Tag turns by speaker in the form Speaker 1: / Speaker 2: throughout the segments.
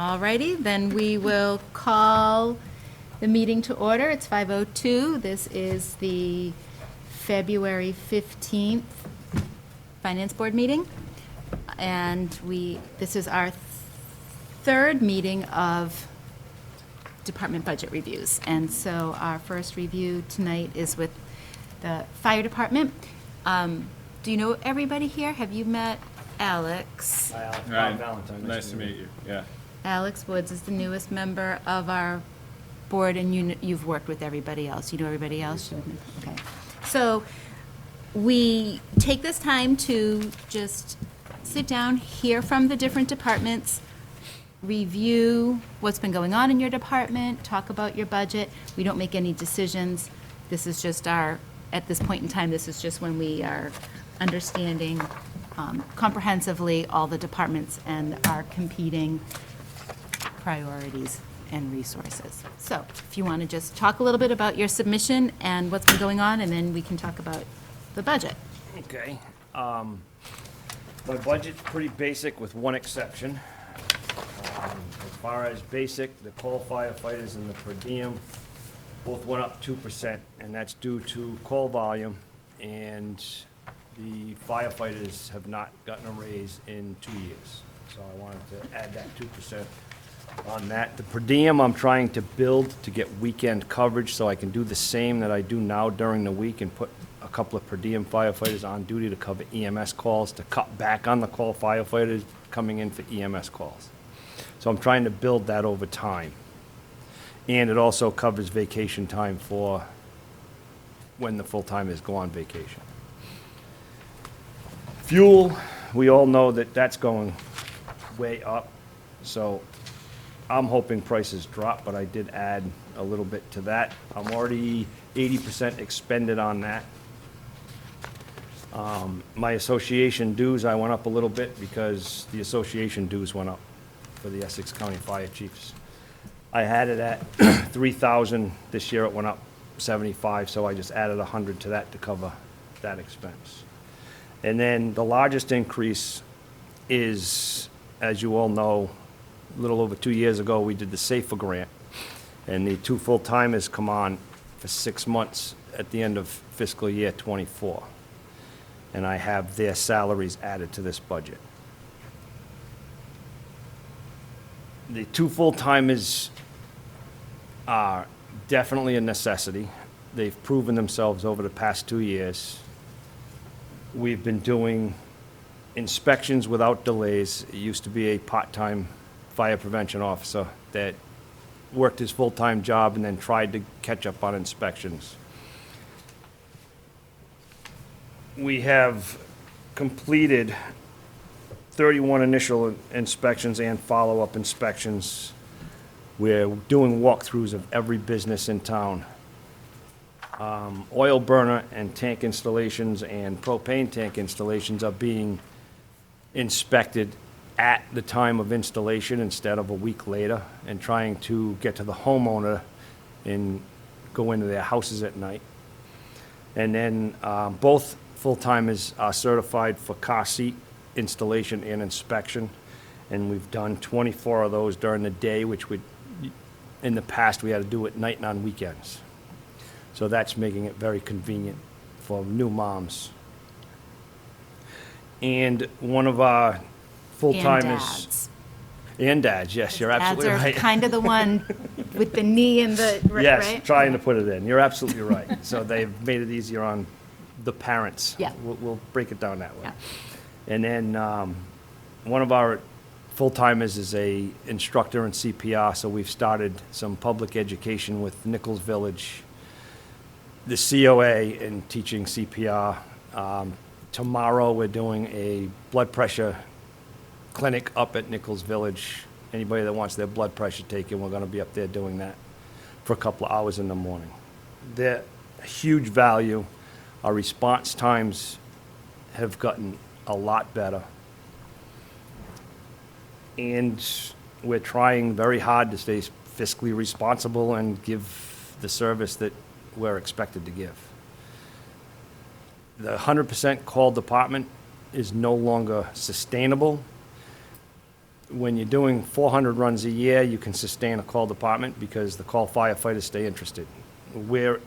Speaker 1: All righty, then we will call the meeting to order. It's 5:02. This is the February 15th Finance Board meeting. And this is our third meeting of department budget reviews. And so our first review tonight is with the fire department. Do you know everybody here? Have you met Alex?
Speaker 2: Hi, Alex.
Speaker 3: Hi,
Speaker 2: Valentine.
Speaker 3: nice to meet you, yeah.
Speaker 1: Alex Woods is the newest member of our board, and you've worked with everybody else. You know everybody else? Okay. So we take this time to just sit down, hear from the different departments, review what's been going on in your department, talk about your budget. We don't make any decisions. This is just at this point in time, this is just when we are understanding comprehensively all the departments and our competing priorities and resources. So if you want to just talk a little bit about your submission and what's been going on, and then we can talk about the budget.
Speaker 2: Okay. My budget's pretty basic with one exception. As far as basic, the call firefighters and the per diem both went up 2%, and that's due to call volume, and the firefighters have not gotten a raise in 2 years. So I wanted to add that 2% on that. The per diem, I'm trying to build to get weekend coverage, so I can do the same that I do now during the week and put a couple of per diem firefighters on duty to cover EMS calls, to cut back on the call firefighters coming in for EMS calls. So I'm trying to build that over time. And it also covers vacation time for when the full-timers go on vacation. Fuel, we all know that that's going way up, so I'm hoping prices drop, but I did add a little bit to that. I'm already 80% expended on that. My association dues, I went up a little bit because the association dues went up for the Essex County Fire Chiefs. I had it at 3,000. This year it went up 75, so I just added 100 to that to cover that expense. And then the largest increase is, as you all know, a little over 2 years ago, we did the SAFER grant, and the 2 full-timers come on for 6 months at the end of fiscal year '24. And I have their salaries added to this budget. The 2 full-timers are definitely a necessity. They've proven themselves over the past 2 years. We've been doing inspections without delays. It used to be a part-time fire prevention officer that worked his full-time job and then tried to catch up on inspections. We have completed 31 initial inspections and follow-up inspections. We're doing walkthroughs of every business in town. Oil burner and tank installations and propane tank installations are being inspected at the time of installation instead of a week later, and trying to get to the homeowner and go into their houses at night. And then both full-timers are certified for car seat installation and inspection, and we've done 24 of those during the day, which in the past we had to do at night and on weekends. So that's making it very convenient for new moms. And one of our full-timers. And dads, yes, you're absolutely
Speaker 1: Dads
Speaker 2: right.
Speaker 1: are kind of the one with the knee and the, right?
Speaker 2: Yes, trying to put it in. You're absolutely right. So they've made it easier on the parents.
Speaker 1: Yeah.
Speaker 2: We'll break it down that way.
Speaker 1: Yeah.
Speaker 2: And then one of our full-timers is a instructor in CPR, so we've started some public education with Nichols Village, the COA, in teaching CPR. Tomorrow, we're doing a blood pressure clinic up at Nichols Village. Anybody that wants their blood pressure taken, we're going to be up there doing that for a couple of hours in the morning. They're a huge value. Our response times have gotten a lot better. And we're trying very hard to stay fiscally responsible and give the service that we're expected to give. The 100% call department is no longer sustainable. when you're doing 400 runs a year, you can sustain a call department because the call firefighters stay interested. We're,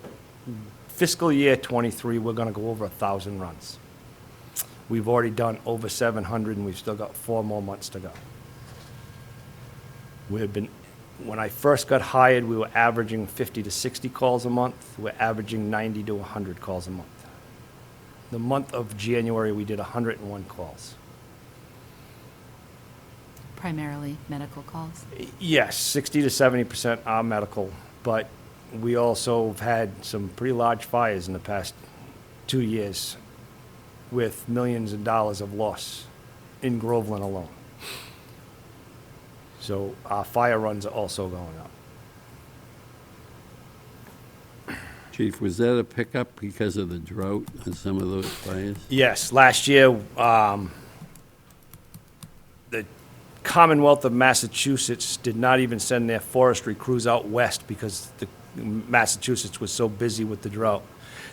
Speaker 2: fiscal year '23, we're gonna go over 1,000 runs. We've already done over 700, and we've still got 4 more months to go. When I first got hired, we were averaging 50 to 60 calls a month. We're averaging 90 to 100 calls a month. The month of January, we did 101 calls.
Speaker 1: Primarily medical calls.
Speaker 2: Yes, 60 to 70% are medical, but we also have had some pretty large fires in the past 2 years with millions of dollars of loss in Groveland alone. So our fire runs are also going up.
Speaker 3: Chief, was that a pickup because of the drought on some of those fires?
Speaker 2: Yes, last year, the Commonwealth of Massachusetts did not even send their forestry crews out west because Massachusetts was so busy with the drought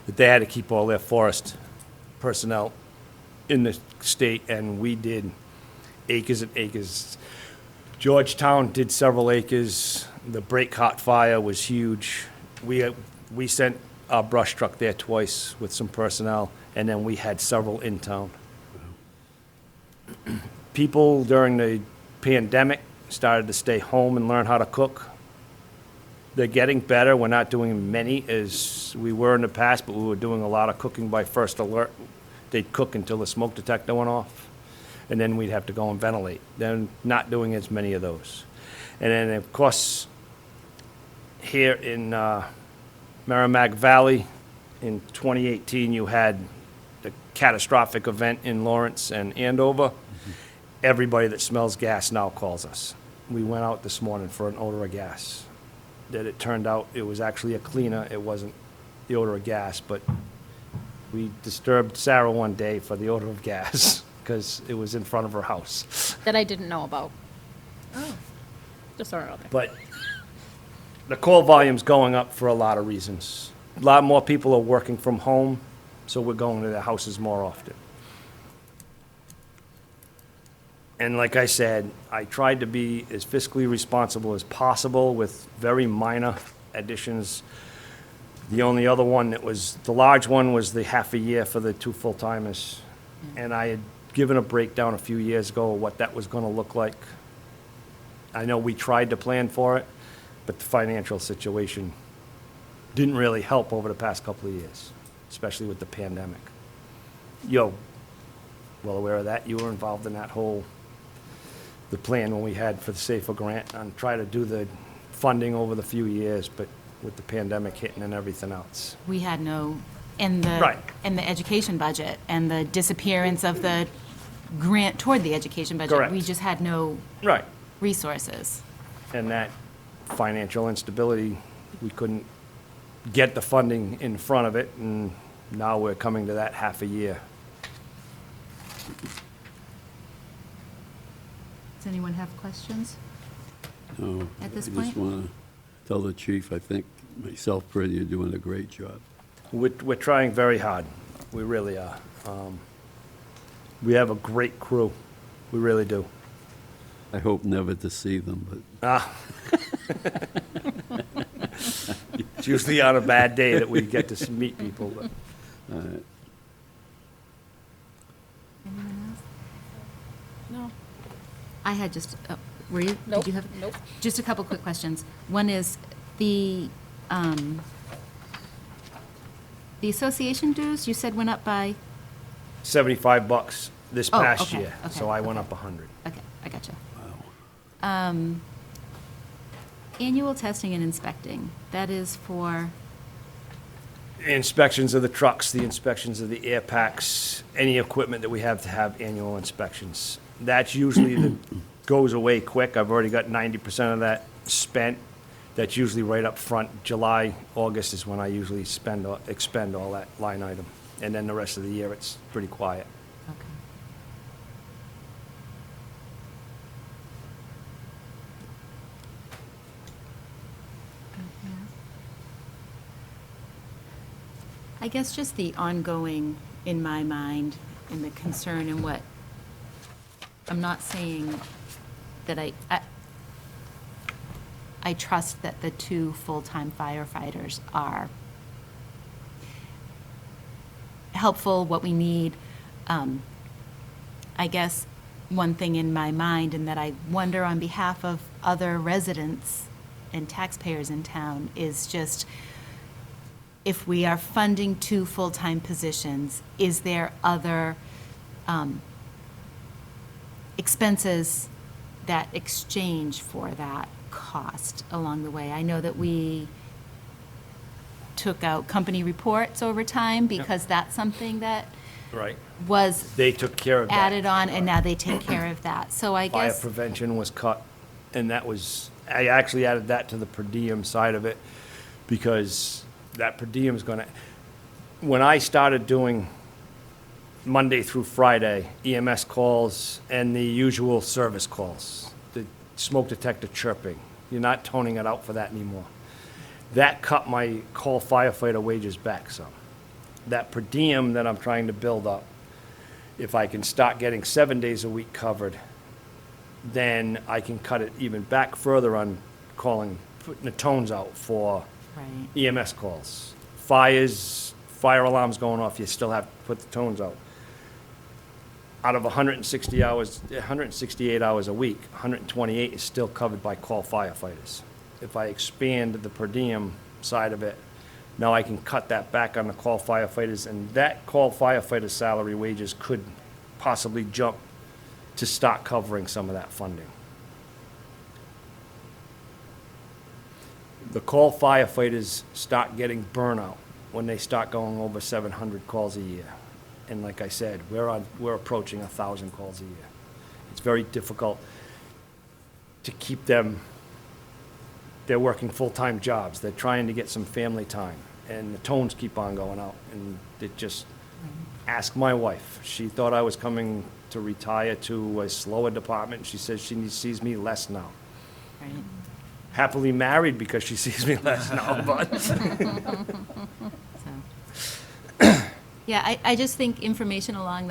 Speaker 2: that they had to keep all their forest personnel in the state, and we did acres and acres. Georgetown did several acres. The Breakcott fire was huge. We sent our brush truck there twice with some personnel, and then we had several in town. People during the pandemic started to stay home and learn how to cook. They're getting better. We're not doing many as we were in the past, but we were doing a lot of cooking by first alert. They'd cook until the smoke detector went off, and then we'd have to go and ventilate. They're not doing as many of those. And then, of course, here in Merrimack Valley, in 2018, you had the catastrophic event in Lawrence and Andover. Everybody that smells gas now calls us. We went out this morning for an odor of gas. That it turned out it was actually a cleaner. It wasn't the odor of gas, but we disturbed Sarah one day for the odor of gas because it was in front of her house.
Speaker 4: That I didn't know about. Oh. Just throwing it out there.
Speaker 2: But the call volume's going up for a lot of reasons. A lot more people are working from home, so we're going to their houses more often. And like I said, I tried to be as fiscally responsible as possible with very minor additions. The only other one that was, the large one was the half a year for the 2 full-timers. And I had given a breakdown a few years ago of what that was gonna look like. I know we tried to plan for it, but the financial situation didn't really help over the past couple of years, especially with the pandemic. You're well aware of that. You were involved in that whole, the plan when we had for the SAFER grant and try to do the funding over the few years, but with the pandemic hitting and everything else.
Speaker 1: We had no, and the,
Speaker 2: Right.
Speaker 1: and the education budget, and the disappearance of the grant toward the education budget.
Speaker 2: Correct.
Speaker 1: We just had no
Speaker 2: Right.
Speaker 1: resources.
Speaker 2: And that financial instability, we couldn't get the funding in front of it, and now we're coming to that half a year.
Speaker 1: Does anyone have questions?
Speaker 3: No.
Speaker 1: At this
Speaker 3: I
Speaker 1: point?
Speaker 3: just want to tell the chief, I think, myself, Fred, you're doing a great job.
Speaker 2: We're trying very hard. We really are. We have a great crew. We really do.
Speaker 3: I hope never to see them, but
Speaker 2: It's usually on a bad day that we get to meet people, but
Speaker 1: Anyone else?
Speaker 4: No.
Speaker 1: I had just, were you,
Speaker 4: Nope.
Speaker 1: did you have?
Speaker 4: Nope.
Speaker 1: Just a couple quick questions. One is the association dues, you said went up by,
Speaker 2: $75 this
Speaker 1: Oh,
Speaker 2: past
Speaker 1: okay,
Speaker 2: year,
Speaker 1: okay,
Speaker 2: so I went
Speaker 1: okay.
Speaker 2: up 100.
Speaker 1: okay, I gotcha.
Speaker 3: wow.
Speaker 1: Annual testing and inspecting, that is for,
Speaker 2: Inspections of the trucks, the inspections of the air packs, any equipment that we have to have annual inspections. That's usually goes away quick. I've already got 90% of that spent. That's usually right up front. July, August is when I usually expend all that line item. And then the rest of the year, it's pretty quiet.
Speaker 1: okay. I guess just the ongoing, in my mind, and the concern and what, I'm not saying that I trust that the 2 full-time firefighters are helpful, what we need. I guess one thing in my mind, and that I wonder on behalf of other residents and taxpayers in town, is just, if we are funding 2 full-time positions, is there other expenses that exchange for that cost along the way? I know that we took out company reports over time because that's something that
Speaker 2: Right.
Speaker 1: was
Speaker 2: They took care of that.
Speaker 1: added on, and now they take care of that. So I
Speaker 2: Fire
Speaker 1: guess,
Speaker 2: prevention was cut, and that was, I actually added that to the per diem side of it, because that per diem's gonna, when I started doing Monday through Friday, EMS calls and the usual service calls, the smoke detector chirping, you're not toning it out for that anymore. That cut my call firefighter wages back some. That per diem that I'm trying to build up, if I can start getting 7 days a week covered, then I can cut it even back further on calling, putting the tones out for
Speaker 1: right,
Speaker 2: EMS calls. Fires, fire alarms going off, you still have to put the tones out. Out of 160 hours, 168 hours a week, 128 is still covered by call firefighters. If I expand the per diem side of it, now I can cut that back on the call firefighters, and that call firefighter salary wages could possibly jump to start covering some of that funding. The call firefighters start getting burnout when they start going over 700 calls a year. And like I said, we're approaching 1,000 calls a year. It's very difficult to keep them, they're working full-time jobs, they're trying to get some family time, and the tones keep on going out, and it just, ask my wife. She thought I was coming to retire to a slower department, she says she sees me less now.
Speaker 1: right.
Speaker 2: Happily married because she sees me less now, but.
Speaker 1: So, yeah, I just think information along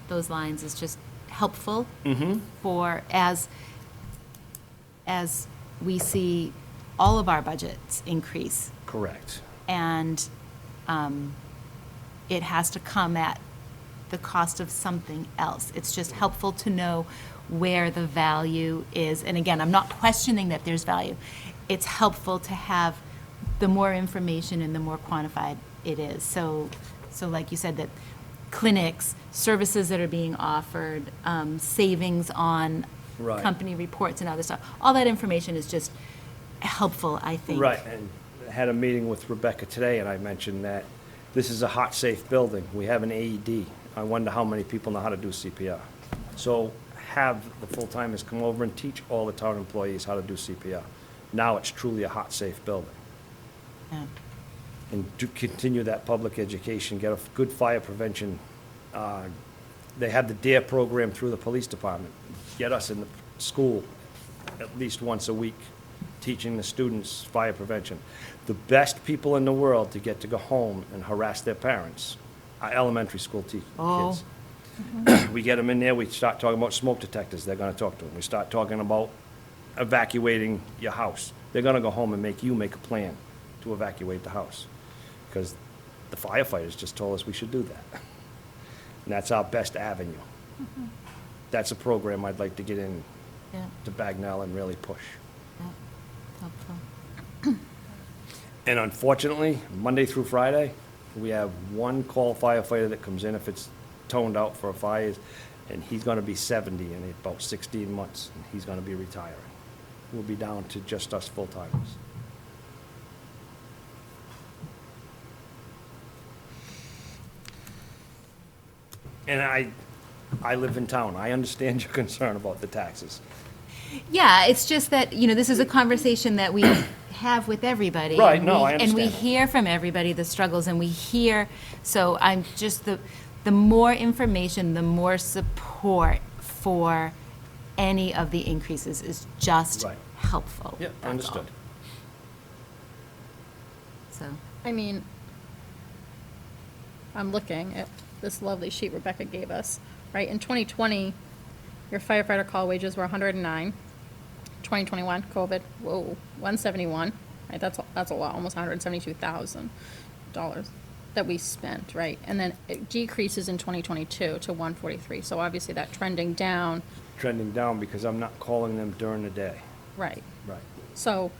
Speaker 1: those lines is just helpful for, as we see all of our budgets increase,
Speaker 2: Correct.
Speaker 1: and it has to come at the cost of something else. It's just helpful to know where the value is. And again, I'm not questioning that there's value. It's helpful to have the more information and the more quantified it is. So like you said, that clinics, services that are being offered, savings on
Speaker 2: Right.
Speaker 1: company reports and other stuff, all that information is just helpful, I think.
Speaker 2: Right, and I had a meeting with Rebecca today, and I mentioned that this is a hot, safe building. We have an AED. I wonder how many people know how to do CPR. So have the full-timers come over and teach all the town employees how to do CPR. Now it's truly a hot, safe building.
Speaker 1: Yeah.
Speaker 2: And to continue that public education, get a good fire prevention. They have the DARE program through the police department. Get us in the school at least once a week, teaching the students fire prevention. The best people in the world to get to go home and harass their parents are elementary school
Speaker 1: Oh.
Speaker 2: kids. We get them in there, we start talking about smoke detectors, they're gonna talk to them. We start talking about evacuating your house. They're gonna go home and make you make a plan to evacuate the house. Because the firefighters just told us we should do that. And that's our best avenue. That's a program I'd like to get in
Speaker 1: Yeah,
Speaker 2: to Bagnell and really push.
Speaker 1: yeah, helpful.
Speaker 2: And unfortunately, Monday through Friday, we have one call firefighter that comes in if it's toned out for a fire, and he's gonna be 70 in about 16 months, and he's gonna be retiring. We'll be down to just us full-timers. And I live in town. I understand your concern about the taxes.
Speaker 1: Yeah, it's just that, this is a conversation that we have with everybody.
Speaker 2: Right,
Speaker 1: and
Speaker 2: no,
Speaker 1: we-
Speaker 2: I
Speaker 1: And we
Speaker 2: understand that.
Speaker 1: hear from everybody the struggles, and we hear, so I'm just, the more information, the more support for any of the increases is just
Speaker 2: Right.
Speaker 1: helpful.
Speaker 2: Yeah,
Speaker 1: That's all.
Speaker 2: understood.
Speaker 1: So,
Speaker 4: I mean, I'm looking at this lovely sheet Rebecca gave us, right? In 2020, your firefighter call wages were 109. 2021, COVID, whoa, 171, right, that's a lot, almost $172,000 that we spent, right? And then it decreases in 2022 to 143, so obviously that trending down,
Speaker 2: Trending down because I'm not calling them during the day.
Speaker 4: right.
Speaker 2: Right.
Speaker 4: So,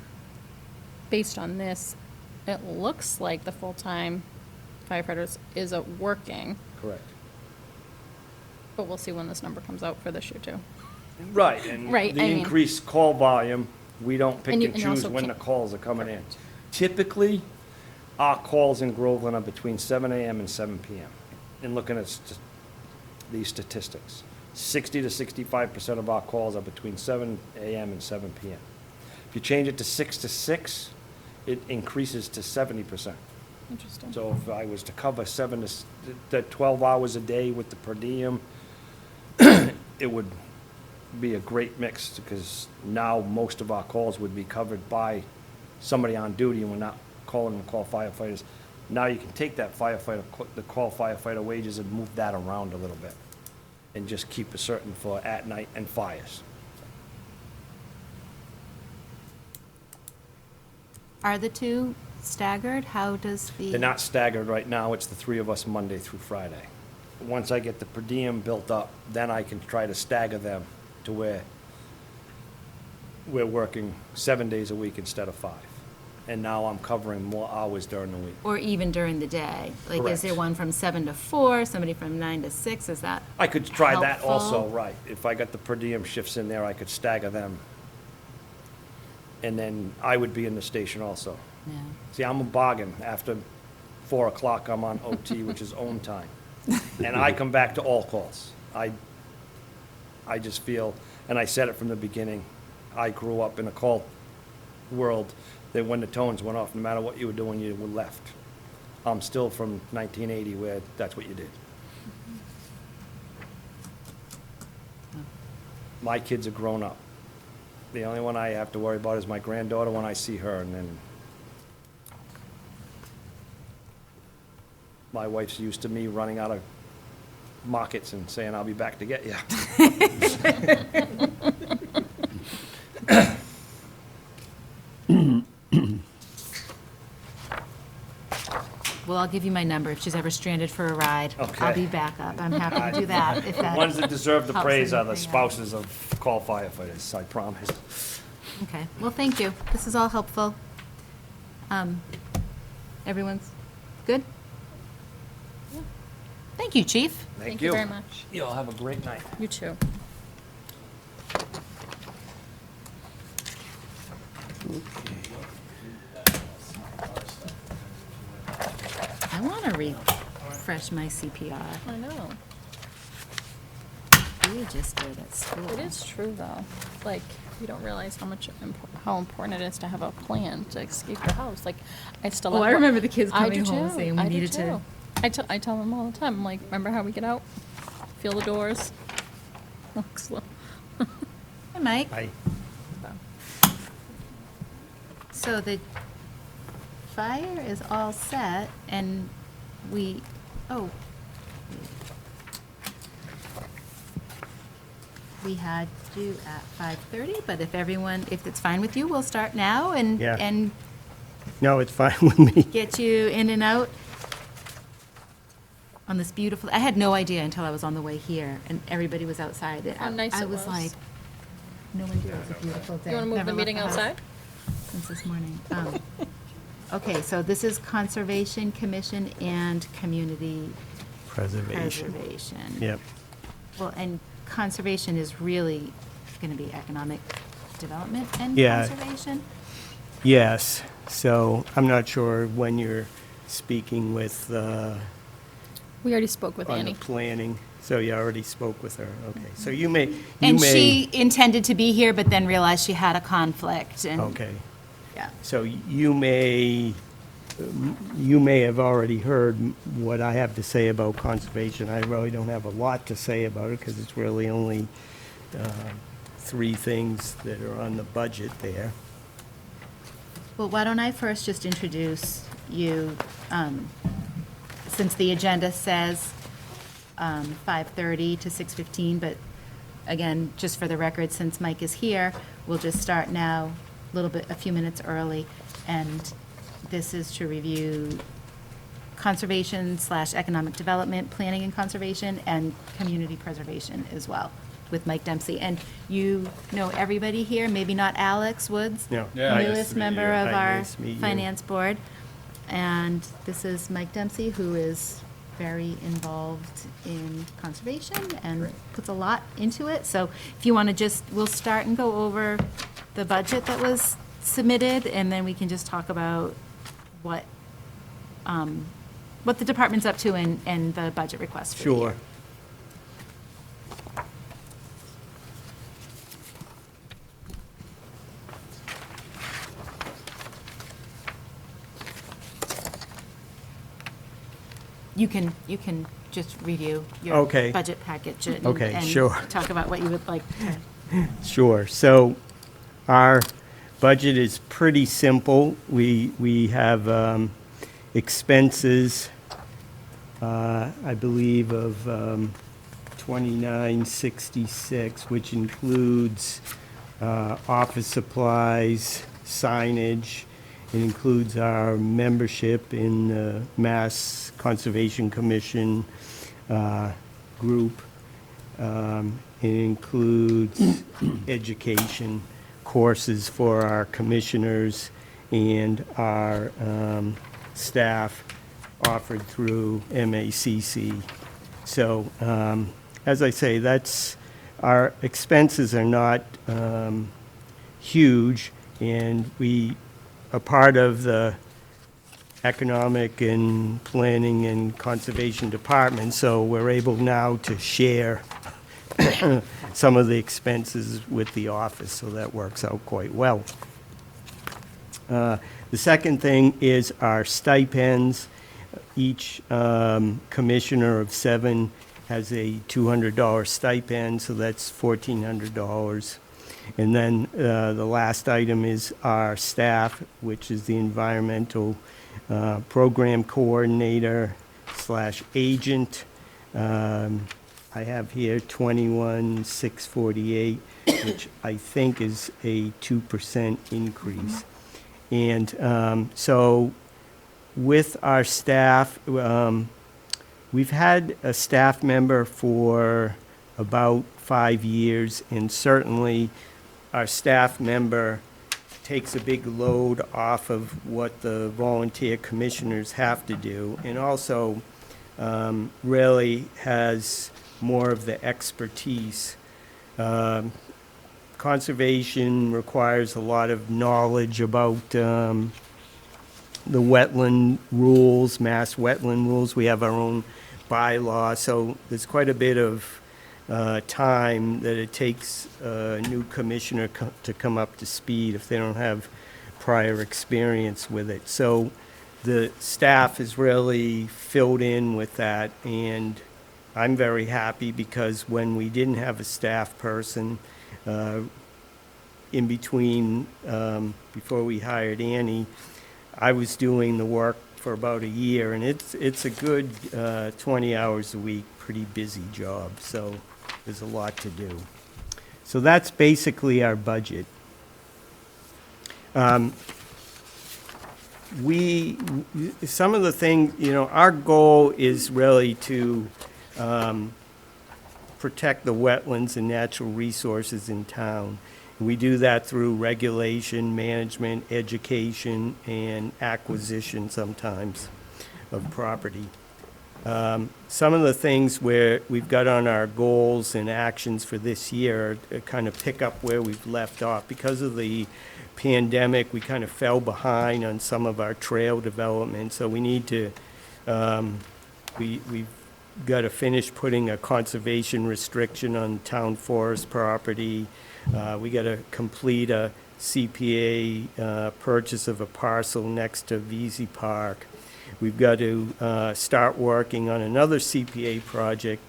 Speaker 4: based on this, it looks like the full-time firefighters is working,
Speaker 2: Correct.
Speaker 4: but we'll see when this number comes out for this year too.
Speaker 2: Right, and
Speaker 4: Right,
Speaker 2: the
Speaker 4: I mean-
Speaker 2: increased call volume, we don't pick
Speaker 4: And you-
Speaker 2: and
Speaker 4: and
Speaker 2: choose
Speaker 4: also
Speaker 2: when the
Speaker 4: can't-
Speaker 2: calls are coming in. Typically, our calls in Groveland are between 7 AM and 7 PM. And looking at these statistics, 60 to 65% of our calls are between 7 AM and 7 PM. If you change it to 6 to 6, it increases to 70%.
Speaker 4: Interesting.
Speaker 2: So if I was to cover 12 hours a day with the per diem, it would be a great mix, because now most of our calls would be covered by somebody on duty, and we're not calling them call firefighters. Now you can take that firefighter, the call firefighter wages, and move that around a little bit, and just keep it certain for at night and fires.
Speaker 1: Are the two staggered? How does the?
Speaker 2: They're not staggered right now, it's the three of us Monday through Friday. Once I get the per diem built up, then I can try to stagger them to where we're working 7 days a week instead of 5. And now I'm covering more hours during the week.
Speaker 1: Or even during the day? Like, is there
Speaker 2: Correct.
Speaker 1: one from 7 to 4, somebody from 9 to 6, is that?
Speaker 2: I could try that also,
Speaker 1: helpful?
Speaker 2: right. If I got the per diem shifts in there, I could stagger them. And then I would be in the station also.
Speaker 1: Yeah.
Speaker 2: See, I'm a bargain. After 4 o'clock, I'm on OT, which is own time. And I come back to all calls. I just feel, and I said it from the beginning, I grew up in a call world that when the tones went off, no matter what you were doing, you were left. I'm still from 1980 where that's what you did. My kids are grown up. The only one I have to worry about is my granddaughter when I see her, and then my wife's used to me running out of markets and saying, "I'll be back to get you."
Speaker 1: Well, I'll give you my number if she's ever stranded for a ride. I'll
Speaker 2: Okay.
Speaker 1: be back up. I'm happy to do that, if
Speaker 2: The
Speaker 1: that.
Speaker 2: ones that deserve the
Speaker 1: helps
Speaker 2: praise are the
Speaker 1: anything out.
Speaker 2: spouses of call firefighters, I promise.
Speaker 1: Okay, well, thank you. This is all helpful. Everyone's good? Thank you, Chief.
Speaker 2: Thank
Speaker 4: you
Speaker 2: you.
Speaker 4: very much.
Speaker 2: You all have a great night.
Speaker 4: You too.
Speaker 1: I want to refresh my CPR.
Speaker 4: I know.
Speaker 1: We just did at school.
Speaker 4: It is true, though. Like, you don't realize how important it is to have a plan to escape the house. Like, I still.
Speaker 1: Oh,
Speaker 4: have
Speaker 1: I remember the kids
Speaker 4: I
Speaker 1: coming
Speaker 4: do
Speaker 1: home
Speaker 4: too.
Speaker 1: saying we
Speaker 4: I do
Speaker 1: needed to-
Speaker 4: too. I tell them all the time. I'm like, remember how we get out? Feel the doors. Walk slow.
Speaker 1: Hi, Mike.
Speaker 2: Bye.
Speaker 1: So the fire is all set, and we had you at 5:30, but if it's fine with you, we'll start now and,
Speaker 5: Yeah.
Speaker 1: and
Speaker 5: No, it's fine with me.
Speaker 1: get you in and out on this beautiful, I had no idea until I was on the way here, and everybody was outside.
Speaker 4: How nice
Speaker 1: I
Speaker 4: it
Speaker 1: was
Speaker 4: was.
Speaker 1: like, no idea it was a beautiful day.
Speaker 4: You want to move
Speaker 1: Never
Speaker 4: the
Speaker 1: left
Speaker 4: meeting
Speaker 1: house
Speaker 4: outside?
Speaker 1: Since this morning. Okay, so this is Conservation Commission and Community
Speaker 5: Preservation.
Speaker 1: Preservation.
Speaker 5: Yep.
Speaker 1: Well, and conservation is really going to be economic development and
Speaker 5: Yeah.
Speaker 1: conservation?
Speaker 5: Yes. So I'm not sure when you're speaking with,
Speaker 4: We already spoke with
Speaker 5: on the
Speaker 4: Annie.
Speaker 5: planning. So you already spoke with her. Okay. So you may.
Speaker 1: And she intended to be here, but then realized she had a conflict and.
Speaker 5: Okay.
Speaker 1: Yeah.
Speaker 5: So you may have already heard what I have to say about conservation. I really don't have a lot to say about it because it's really only 3 things that are on the budget there.
Speaker 1: Well, why don't I first just introduce you, since the agenda says 5:30 to 6:15, but again, just for the record, since Mike is here, we'll just start now, a few minutes early. And this is to review conservation / economic development, planning and conservation, and community preservation as well, with Mike Dempsey. And you know everybody here, maybe not Alex Woods,
Speaker 5: No. Yeah, nice
Speaker 1: newest
Speaker 5: to meet
Speaker 1: member
Speaker 5: you.
Speaker 1: of
Speaker 5: Hi,
Speaker 1: our
Speaker 5: nice to meet you.
Speaker 1: finance board. And this is Mike Dempsey, who is very involved in conservation and puts a lot into it. So if you want to we'll start and go over the budget that was submitted, and then we can just talk about what the department's up to and the budget request for the year.
Speaker 5: Sure.
Speaker 1: You can just review your
Speaker 5: Okay.
Speaker 1: budget package and
Speaker 5: Okay,
Speaker 1: and
Speaker 5: sure.
Speaker 1: talk about what you would like to.
Speaker 5: Sure. So our budget is pretty simple. We have expenses, I believe, of 2966, which includes office supplies, signage. It includes our membership in the Mass Conservation Commission group. It includes education courses for our commissioners and our staff offered through MACC. So, as I say, our expenses are not huge, and a part of the economic and planning and conservation department, so we're able now to share some of the expenses with the office, so that works out quite well. The second thing is our stipends. Each commissioner of 7 has a $200 stipend, so that's $1,400. And then the last item is our staff, which is the environmental program coordinator / agent. I have here 21,648, which I think is a 2% increase. And so with our staff, we've had a staff member for about 5 years, and certainly our staff member takes a big load off of what the volunteer commissioners have to do, and also really has more of the expertise. Conservation requires a lot of knowledge about the wetland rules, mass wetland rules. We have our own bylaw, so there's quite a bit of time that it takes a new commissioner to come up to speed if they don't have prior experience with it. So the staff is really filled in with that, and I'm very happy because when we didn't have a staff person in between, before we hired Annie, I was doing the work for about a year, and it's a good 20 hours a week, pretty busy job, so there's a lot to do. So that's basically our budget. Some of the things, our goal is really to protect the wetlands and natural resources in town. We do that through regulation, management, education, and acquisition sometimes of property. Some of the things where we've got on our goals and actions for this year kind of pick up where we've left off. Because of the pandemic, we kind of fell behind on some of our trail development, so we need to, we've got to finish putting a conservation restriction on town forest property. We got to complete a CPA purchase of a parcel next to VZ Park. We've got to start working on another CPA project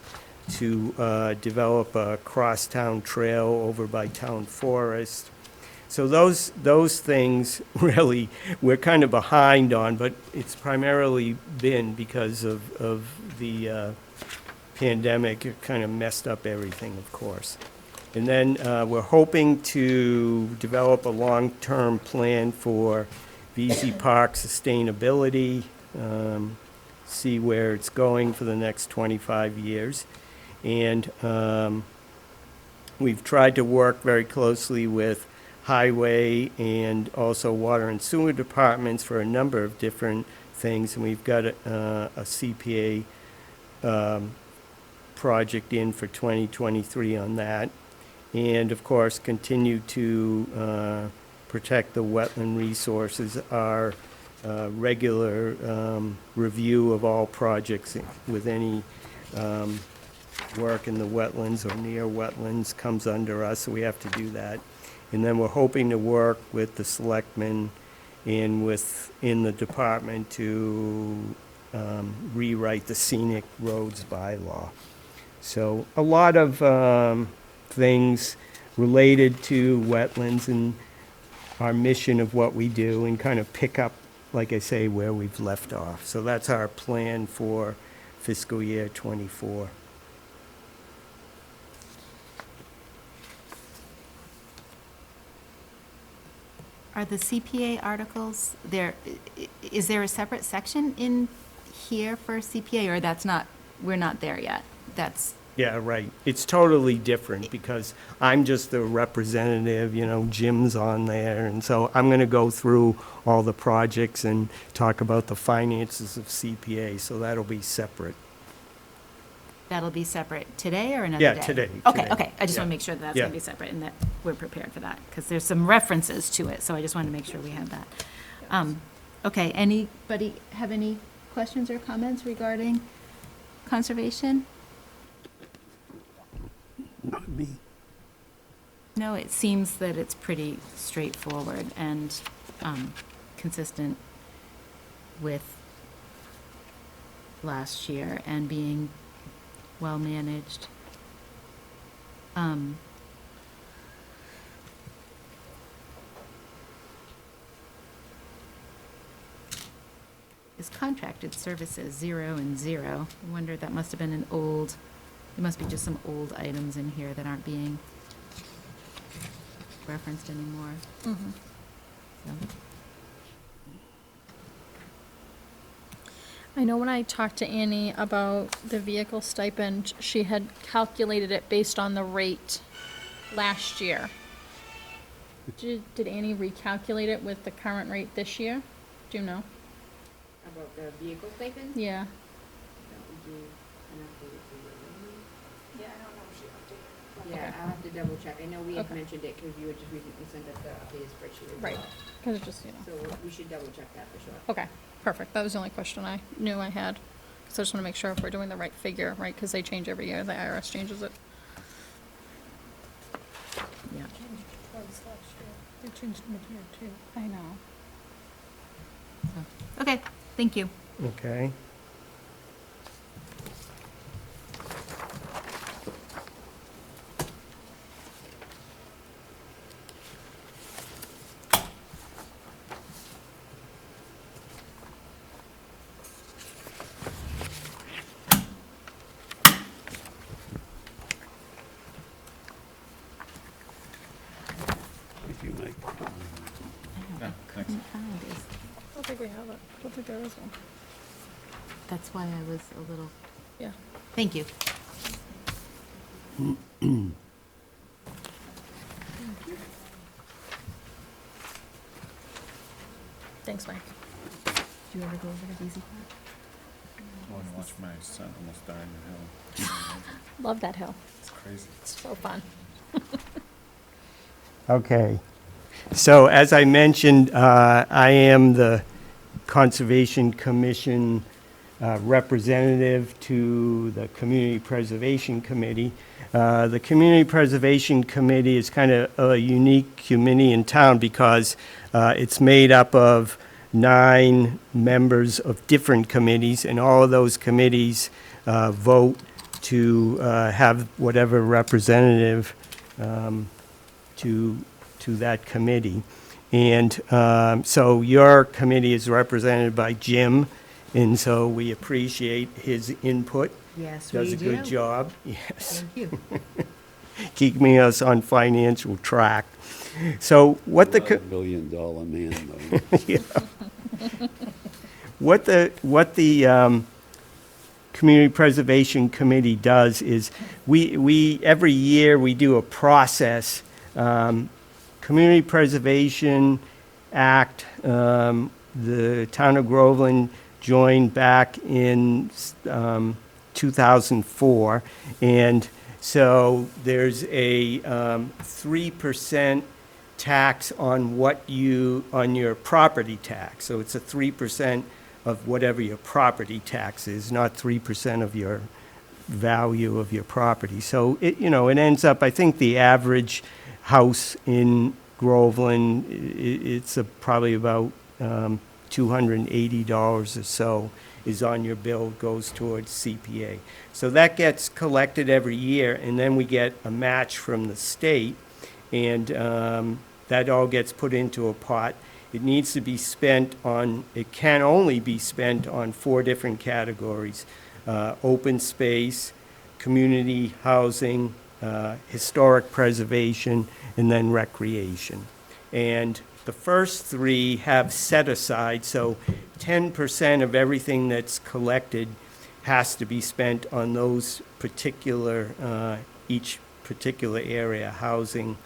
Speaker 5: to develop a crosstown trail over by town forest. So those things really we're kind of behind on, but it's primarily been because of the pandemic. It kind of messed up everything, of course. And then we're hoping to develop a long-term plan for VZ Park sustainability, see where it's going for the next 25 years. And we've tried to work very closely with highway and also water and sewer departments for a number of different things. And we've got a CPA project in for 2023 on that. And of course, continue to protect the wetland resources. Our regular review of all projects with any work in the wetlands or near wetlands comes under us, so we have to do that. And then we're hoping to work with the selectmen and in the department to rewrite the scenic roads bylaw. So a lot of things related to wetlands and our mission of what we do, and kind of pick up, like I say, where we've left off. So that's our plan for fiscal year '24.
Speaker 1: Are the CPA articles there, is there a separate section in here for CPA, or that's not, we're not there yet? That's,
Speaker 5: Yeah, right. It's totally different because I'm just the representative, you know, Jim's on there. And so I'm going to go through all the projects and talk about the finances of CPA. So that'll be separate.
Speaker 1: that'll be separate today or another day?
Speaker 5: Yeah, today.
Speaker 1: Okay,
Speaker 5: today.
Speaker 1: okay. I just
Speaker 5: Yeah.
Speaker 1: want to make sure that that's
Speaker 5: Yeah.
Speaker 1: going to be separate and that we're prepared for that, because there's some references to it, so I just wanted to make sure we had that. Okay, anybody have any questions or comments regarding conservation?
Speaker 3: Not me.
Speaker 1: No, it seems that it's pretty straightforward and consistent with last year and being well-managed. Is contracted services 0 and 0? I wonder, that must have been an old, there must be just some old items in here that aren't being referenced anymore. So,
Speaker 4: I know when I talked to Annie about the vehicle stipend, she had calculated it based on the rate last year. Did Annie recalculate it with the current rate this year? Do you know?
Speaker 6: About the vehicle stipend?
Speaker 4: Yeah.
Speaker 6: That would be an update for you.
Speaker 7: Yeah, I don't know if she updated.
Speaker 6: Yeah,
Speaker 4: Okay.
Speaker 6: I'll have to double check. I know we had
Speaker 4: Okay.
Speaker 6: mentioned it because you had just recently sent us the updated spreadsheet. as
Speaker 4: Right.
Speaker 6: well.
Speaker 4: Because it just, you know.
Speaker 6: So we should double check that for sure.
Speaker 4: Okay, perfect. That was the only question I knew I had. So I just want to make sure if we're doing the right figure, right? Because they change every year. The IRS changes it.
Speaker 1: yeah.
Speaker 4: They changed mid-year too. I know.
Speaker 1: Okay, thank you.
Speaker 5: Okay.
Speaker 3: If you like.
Speaker 1: Couldn't find is-
Speaker 4: I don't think we have it. I don't think there is one.
Speaker 1: That's why I was a little,
Speaker 4: Yeah.
Speaker 1: thank you.
Speaker 4: Thanks, Mike.
Speaker 1: Do you ever go over to VZ Park?
Speaker 8: I want to watch my son almost die in the hill.
Speaker 4: Love that hill.
Speaker 8: It's crazy.
Speaker 4: It's so fun.
Speaker 5: Okay. So as I mentioned, I am the Conservation Commission representative to the Community Preservation Committee. The Community Preservation Committee is kind of a unique committee in town because it's made up of 9 members of different committees, and all of those committees vote to have whatever representative to that committee. And so your committee is represented by Jim, and so we appreciate his input.
Speaker 1: Yes,
Speaker 5: Does a good job. Yes.
Speaker 1: Thank you.
Speaker 5: keeping us on financial track. So what the,
Speaker 3: Not a billion-dollar man, though.
Speaker 5: what the Community Preservation Committee does is we every year we do a process. Community Preservation Act, the town of Groveland joined back in 2004, and so there's a 3% tax on on your property tax. So it's a 3% of whatever your property tax is, not 3% of your value of your property. So it ends up, I think the average house in Groveland, it's probably about $280 or so is on your bill, goes towards CPA. So that gets collected every year, and then we get a match from the state, and that all gets put into a pot. It needs to be spent on, it can only be spent on 4 different categories: open space, community housing, historic preservation, and then recreation. And the first 3 have set aside, so 10% of everything that's collected has to be spent on those particular, each particular area: housing,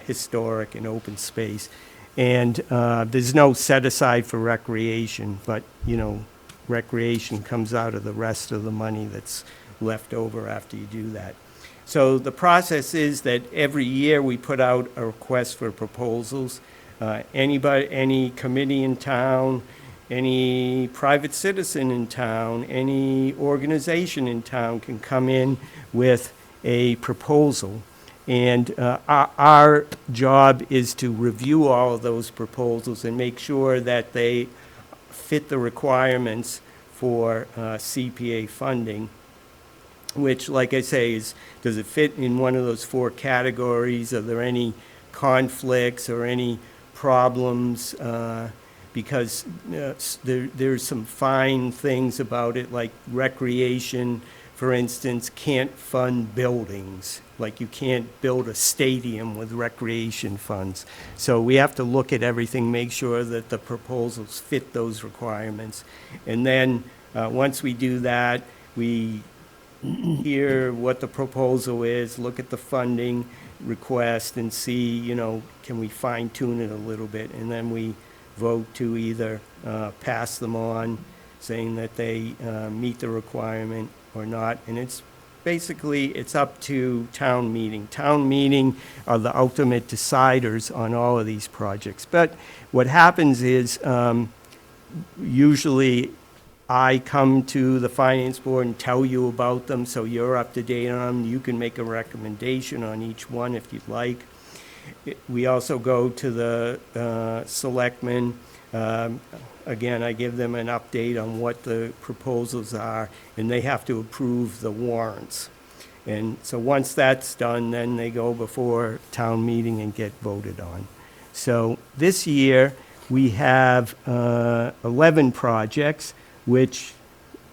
Speaker 5: historic, and open space. And there's no set aside for recreation, but, recreation comes out of the rest of the money that's left over after you do that. So the process is that every year we put out a request for proposals. Any committee in town, any private citizen in town, any organization in town can come in with a proposal. And our job is to review all of those proposals and make sure that they fit the requirements for CPA funding, which, like I say, does it fit in one of those 4 categories? Are there any conflicts or any problems? Because there's some fine things about it, like recreation, for instance, can't fund buildings. Like you can't build a stadium with recreation funds. So we have to look at everything, make sure that the proposals fit those requirements. And then once we do that, we hear what the proposal is, look at the funding request and see, can we fine tune it a little bit? And then we vote to either pass them on, saying that they meet the requirement or not. And it's up to town meeting. Town meeting are the ultimate deciders on all of these projects. But what happens is usually I come to the finance board and tell you about them, so you're up to date on them. You can make a recommendation on each one if you'd like. We also go to the selectmen. Again, I give them an update on what the proposals are, and they have to approve the warrants. And so once that's done, then they go before town meeting and get voted on. So this year, we have 11 projects, which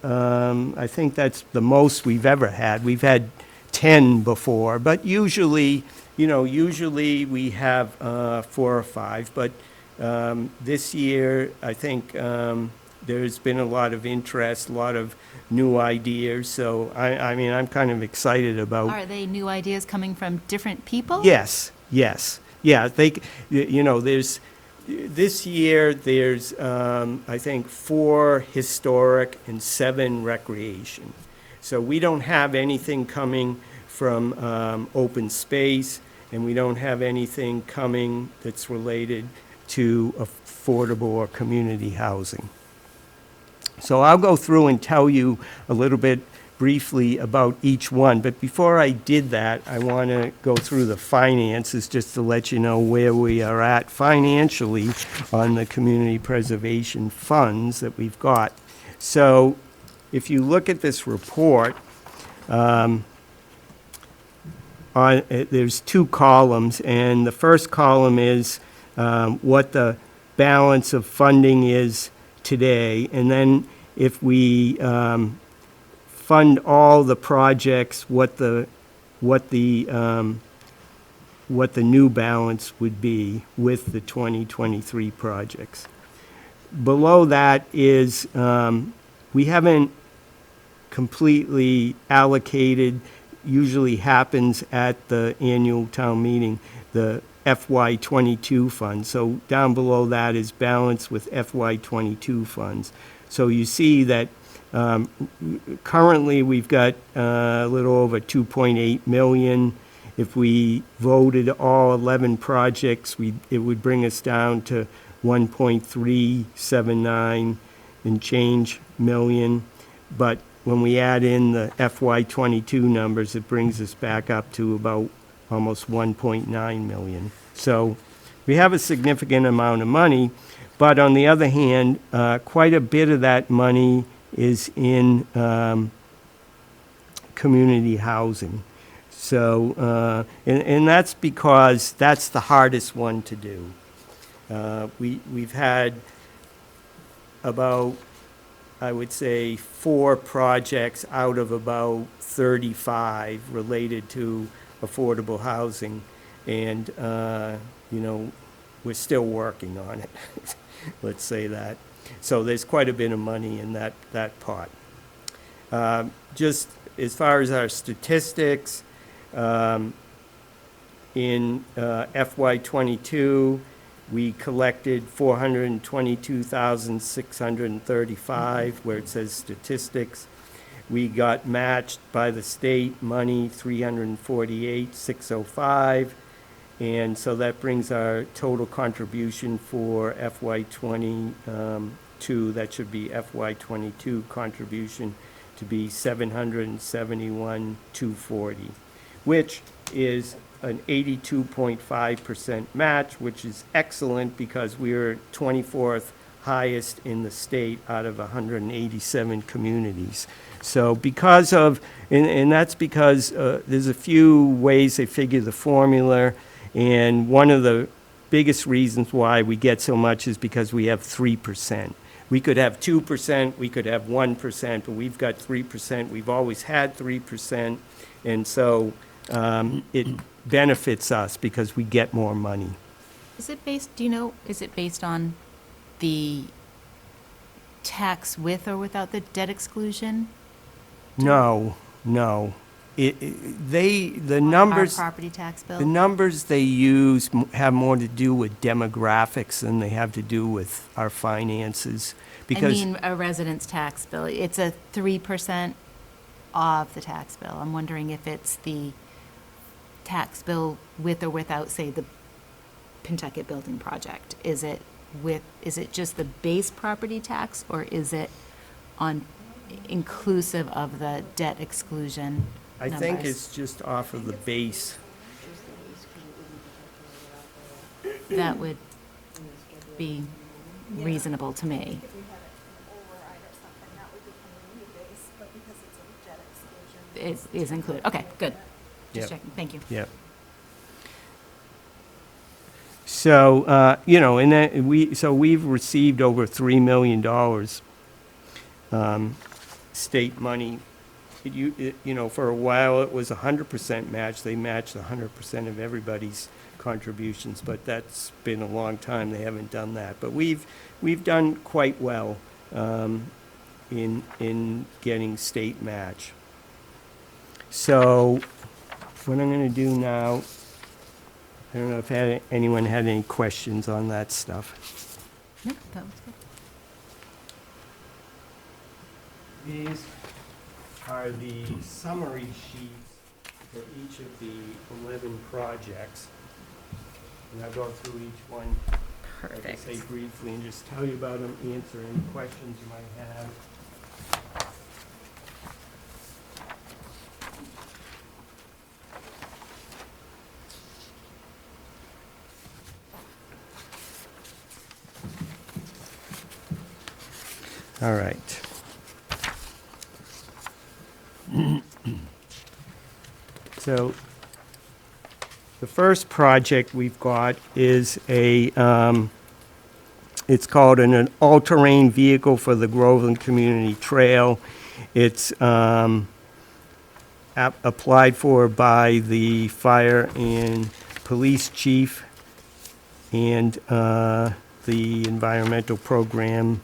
Speaker 5: I think that's the most we've ever had. We've had 10 before, but usually we have 4 or 5. But this year, I think there's been a lot of interest, a lot of new ideas. So I mean, I'm kind of excited about.
Speaker 1: Are they new ideas coming from different people?
Speaker 5: Yes. Yeah, there's, this year, there's, I think, 4 historic and 7 recreation. So we don't have anything coming from open space, and we don't have anything coming that's related to affordable or community housing. So I'll go through and tell you a little bit briefly about each one, but before I did that, I want to go through the finances just to let you know where we are at financially on the community preservation funds that we've got. So if you look at this report, there's 2 columns, and the first column is what the balance of funding is today, and then if we fund all the projects, what the what the new balance would be with the 2023 projects. Below that is, we haven't completely allocated, usually happens at the annual town meeting, the FY '22 funds. So down below that is balance with FY '22 funds. So you see that currently we've got a little over 2.8 million. If we voted all 11 projects, it would bring us down to 1.379 and change million. But when we add in the FY '22 numbers, it brings us back up to about almost 1.9 million. So we have a significant amount of money, but on the other hand, quite a bit of that money is in community housing. So, and that's because that's the hardest one to do. We've had about, I would say, 4 projects out of about 35 related to affordable housing. And, you know, we're still working on it, let's say that. So there's quite a bit of money in that pot. Just as far as our statistics, in FY '22, we collected 422,635, where it says statistics. We got matched by the state money, 348,605. And so that brings our total contribution for FY '22, that should be FY '22 contribution, to be 771,240, which is an 82.5% match, which is excellent because we are 24th highest in the state out of 187 communities. So because of, and that's because there's a few ways they figure the formula, and one of the biggest reasons why we get so much is because we have 3%. We could have 2%, we could have 1%, but we've got 3%. We've always had 3%, and so it benefits us because we get more money.
Speaker 1: Is it based, do you know, is it based on the tax with or without the debt exclusion?
Speaker 5: No. The
Speaker 1: Our
Speaker 5: numbers,
Speaker 1: property tax bill?
Speaker 5: the numbers they use have more to do with demographics than they have to do with our finances.
Speaker 1: I
Speaker 5: Because
Speaker 1: mean, a resident's tax bill. It's a 3% of the tax bill. I'm wondering if it's the tax bill with or without, say, the Pentucket Building Project. Is it just the base property tax, or is it on inclusive of the debt exclusion
Speaker 5: I think
Speaker 1: numbers?
Speaker 5: it's just off of the base.
Speaker 1: That would be reasonable to me.
Speaker 7: If we had an override or something, that would become a new base, but because it's a debt exclusion.
Speaker 1: It is included. Okay, good.
Speaker 5: Yep.
Speaker 1: Just checking. Thank you.
Speaker 5: Yeah. So, you know, and then we've received over $3 million state money. You know, for a while it was 100% match. They matched 100% of everybody's contributions, but that's been a long time. They haven't done that. But we've done quite well in getting state match. So what I'm going to do now, I don't know if anyone had any questions on that stuff.
Speaker 1: No, that was good.
Speaker 5: These are the summary sheets for each of the 11 projects. And I'll go through each one, like I
Speaker 1: Perfect.
Speaker 5: say, briefly, and just tell you about them, answer any questions you might have. All right. So the first project we've got is it's called an all-terrain vehicle for the Groveland Community Trail. It's applied for by the fire and police chief and the environmental program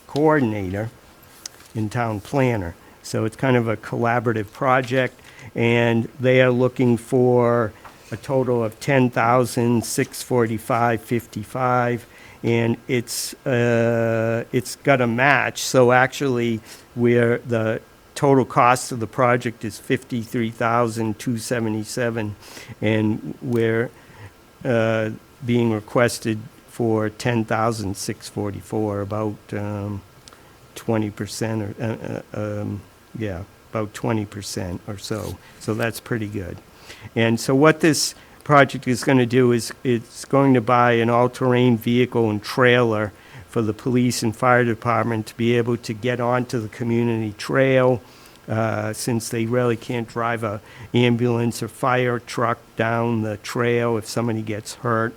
Speaker 5: coordinator and town planner. So it's kind of a collaborative project, and they are looking for a total of $10,645.55, and it's got a match. So actually, where the total cost of the project is $53,277, and we're being requested for $10,644, about 20% or yeah, about 20% or so. So that's pretty good. And so what this project is going to do is it's going to buy an all-terrain vehicle and trailer for the police and fire department to be able to get onto the community trail, since they really can't drive a ambulance or fire truck down the trail if somebody gets hurt.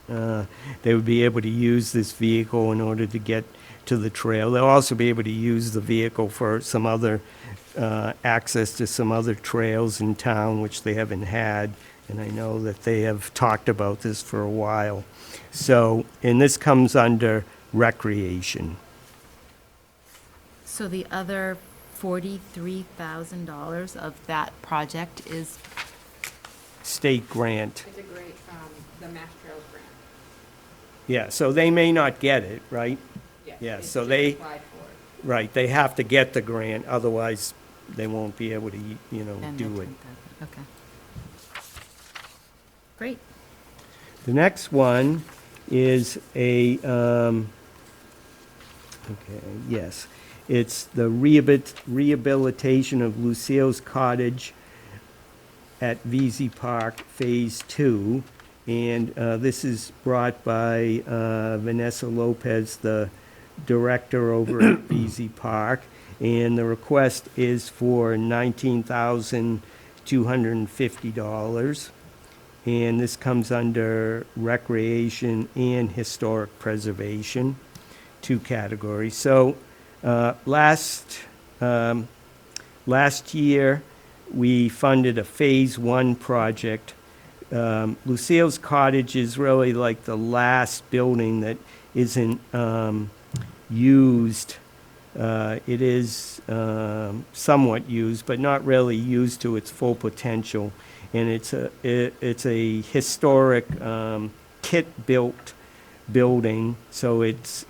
Speaker 5: They would be able to use this vehicle in order to get to the trail. They'll also be able to use the vehicle for some other access to some other trails in town, which they haven't had, and I know that they have talked about this for a while. So, and this comes under recreation.
Speaker 1: So the other $43,000 of that project is,
Speaker 5: State grant.
Speaker 6: It's a great, the Mass Trails grant.
Speaker 5: Yeah, so they may not get it, right?
Speaker 6: Yes,
Speaker 5: Yeah,
Speaker 6: it's
Speaker 5: so
Speaker 6: just
Speaker 5: they-
Speaker 6: applied for it.
Speaker 5: Right, they have to get the grant, otherwise they won't be able to,
Speaker 1: and
Speaker 5: do
Speaker 1: the
Speaker 5: it.
Speaker 1: 10,000, okay. Great.
Speaker 5: The next one is a, yes, it's the rehabilitation of Lucille's Cottage at VZ Park Phase 2. And this is brought by Vanessa Lopez, the director over at VZ Park. And the request is for $19,250. And this comes under recreation and historic preservation, 2 categories. So last year, we funded a Phase 1 project. Lucille's Cottage is really like the last building that isn't used. It is somewhat used, but not really used to its full potential. And it's a historic kit-built building, so it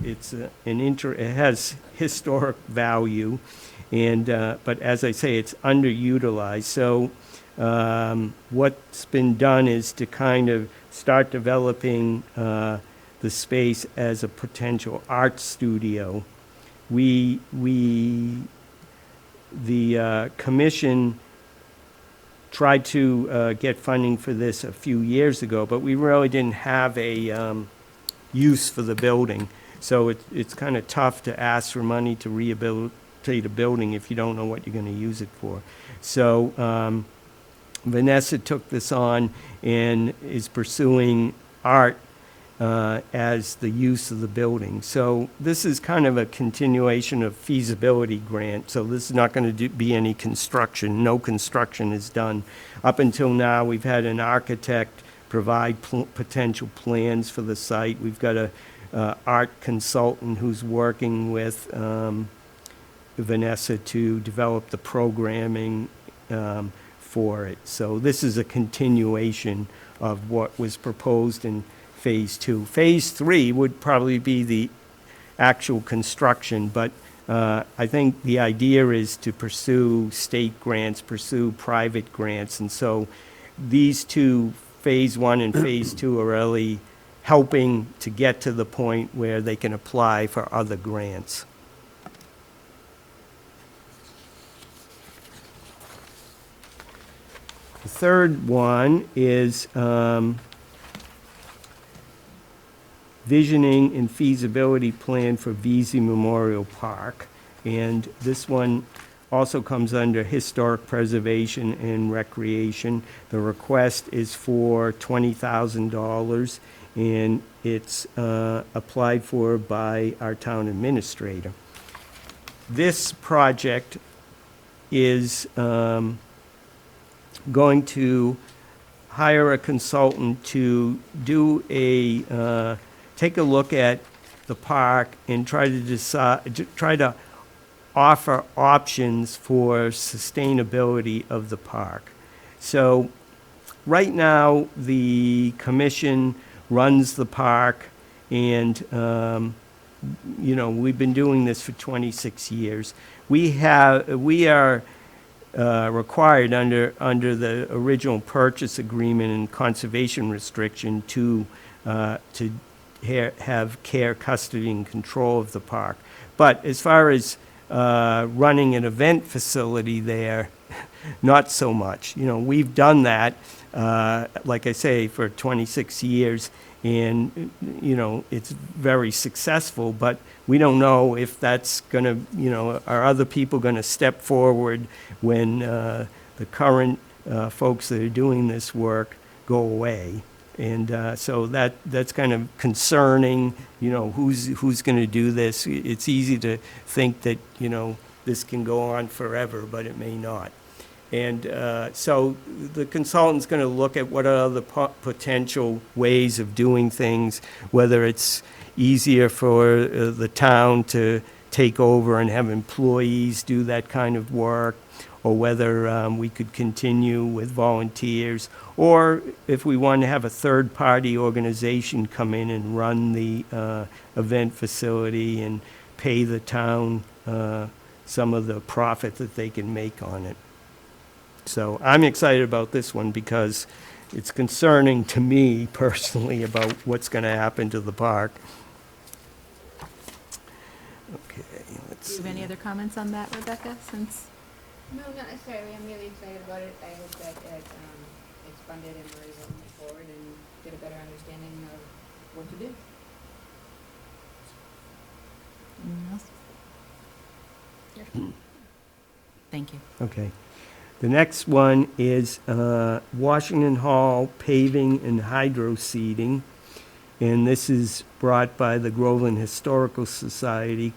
Speaker 5: has historic value, and but as I say, it's underutilized. So what's been done is to kind of start developing the space as a potential art studio. The commission tried to get funding for this a few years ago, but we really didn't have a use for the building. So it's kind of tough to ask for money to rehabilitate a building if you don't know what you're going to use it for. So Vanessa took this on and is pursuing art as the use of the building. So this is kind of a continuation of feasibility grant. So this is not going to be any construction. No construction is done. Up until now, we've had an architect provide potential plans for the site. We've got a art consultant who's working with Vanessa to develop the programming for it. So this is a continuation of what was proposed in Phase 2. Phase 3 would probably be the actual construction, but I think the idea is to pursue state grants, pursue private grants, and so these two, Phase 1 and Phase 2, are really helping to get to the point where they can apply for other grants. The third one is visioning and feasibility plan for VZ Memorial Park. And this one also comes under historic preservation and recreation. The request is for $20,000, and it's applied for by our town administrator. This project is going to hire a consultant to do take a look at the park and try to decide, try to offer options for sustainability of the park. So right now, the commission runs the park, and, we've been doing this for 26 years. We are required under the original purchase agreement and conservation restriction to have care, custody, and control of the park. But as far as running an event facility there, not so much. We've done that, like I say, for 26 years, and, it's very successful, but we don't know if that's going to, are other people going to step forward when the current folks that are doing this work go away. And so that's kind of concerning, who's going to do this. It's easy to think that, this can go on forever, but it may not. And so the consultant's going to look at what are the potential ways of doing things, whether it's easier for the town to take over and have employees do that kind of work, or whether we could continue with volunteers, or if we want to have a third-party organization come in and run the event facility and pay the town some of the profit that they can make on it. So I'm excited about this one because it's concerning to me personally about what's going to happen to the park. Okay, let's
Speaker 1: Do you have any other comments on that, Rebecca, since?
Speaker 6: No, not necessarily. I'm really excited about it. I hope that it's funded and we're able to move forward and get a better understanding of what to do.
Speaker 1: Anyone else? Thank you.
Speaker 5: Okay. The next one is Washington Hall paving and hydro seeding. And this is brought by the Groveland Historical Society,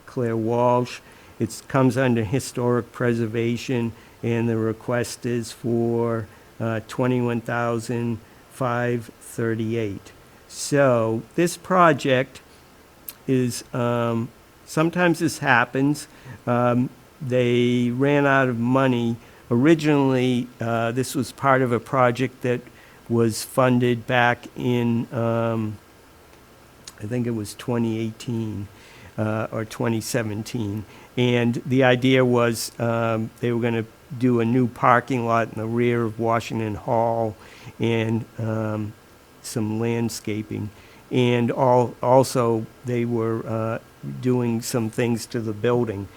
Speaker 5: Claire Walsh. It comes under historic preservation, and the request is for $21,538. So this project is, sometimes this happens. They ran out of money. Originally, this was part of a project that was funded back in, I think it was 2018 or 2017. And the idea was they were going to do a new parking lot in the rear of Washington Hall and some landscaping. And also, they were doing some things to the building.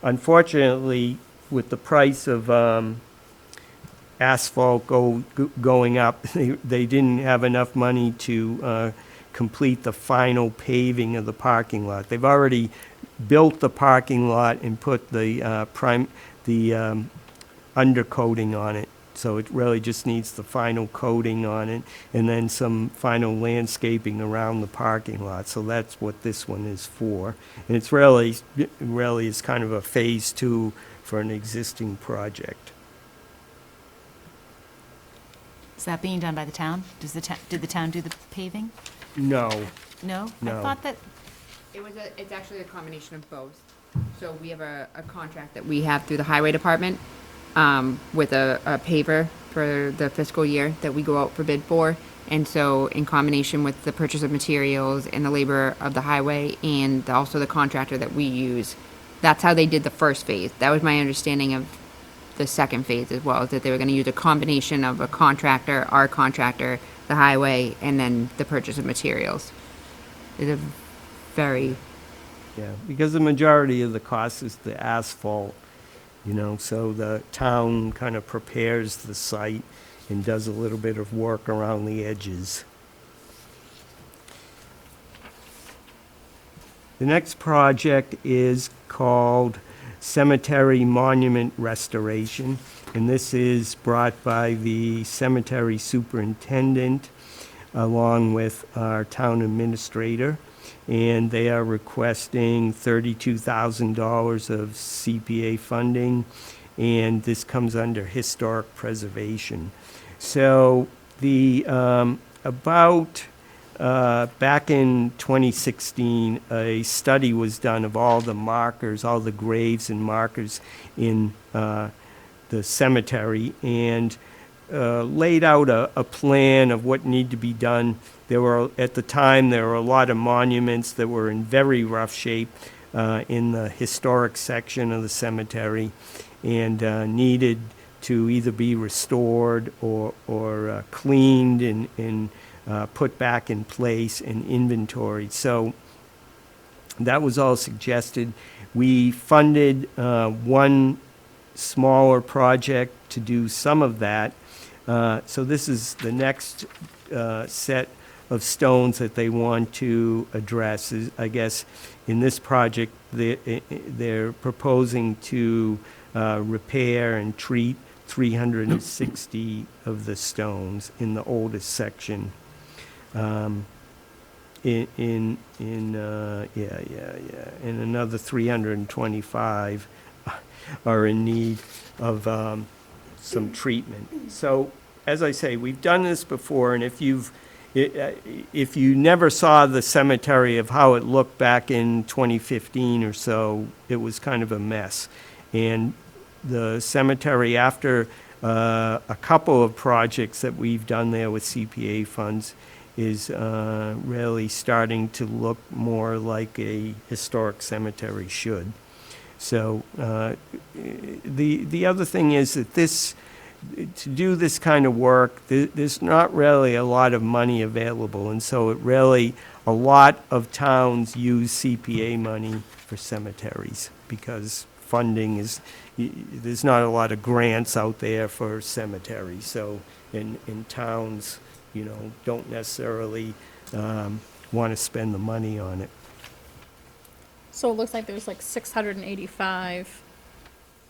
Speaker 5: Unfortunately, with the price of asphalt going up, they didn't have enough money to complete the final paving of the parking lot. They've already built the parking lot and put the undercoating on it. So it really just needs the final coating on it and then some final landscaping around the parking lot. So that's what this one is for. And it's really is kind of a phase 2 for an existing project.
Speaker 1: Is that being done by the town? Did the town do the paving?
Speaker 5: No.
Speaker 1: No?
Speaker 5: No.
Speaker 1: I thought that,
Speaker 6: It's actually a combination of both. So we have a contract that we have through the highway department with a paver for the fiscal year that we go out for bid for. And so in combination with the purchase of materials and the labor of the highway and also the contractor that we use, that's how they did the first phase. That was my understanding of the second phase as well, is that they were going to use a combination of a contractor, our contractor, the highway, and then the purchase of materials. It's a very...
Speaker 5: Yeah, because the majority of the cost is the asphalt, so the town kind of prepares the site and does a little bit of work around the edges. The next project is called Cemetery Monument Restoration, and this is brought by the cemetery superintendent. along with our town administrator, and they are requesting $32,000 of CPA funding, and this comes under historic preservation. So back in 2016, a study was done of all the markers, all the graves and markers in the cemetery, and laid out a plan of what needed to be done. At the time, there were a lot of monuments that were in very rough shape in the historic section of the cemetery, and needed to either be restored or cleaned and put back in place and inventoried. So that was all suggested. We funded one smaller project to do some of that. So this is the next set of stones that they want to address. I guess in this project, they're proposing to repair and treat 360 of the stones in the oldest section. And another 325 are in need of some treatment. So, as I say, we've done this before, and if you never saw the cemetery of how it looked back in 2015 or so, it was kind of a mess. And the cemetery, after a couple of projects that we've done there with CPA funds, is really starting to look more like a historic cemetery should. So the other thing is that to do this kind of work, there's not really a lot of money available, and so a lot of towns use CPA money for cemeteries because funding there's not a lot of grants out there for cemeteries. So in towns, don't necessarily want to spend the money on it.
Speaker 4: So it looks like there's like 685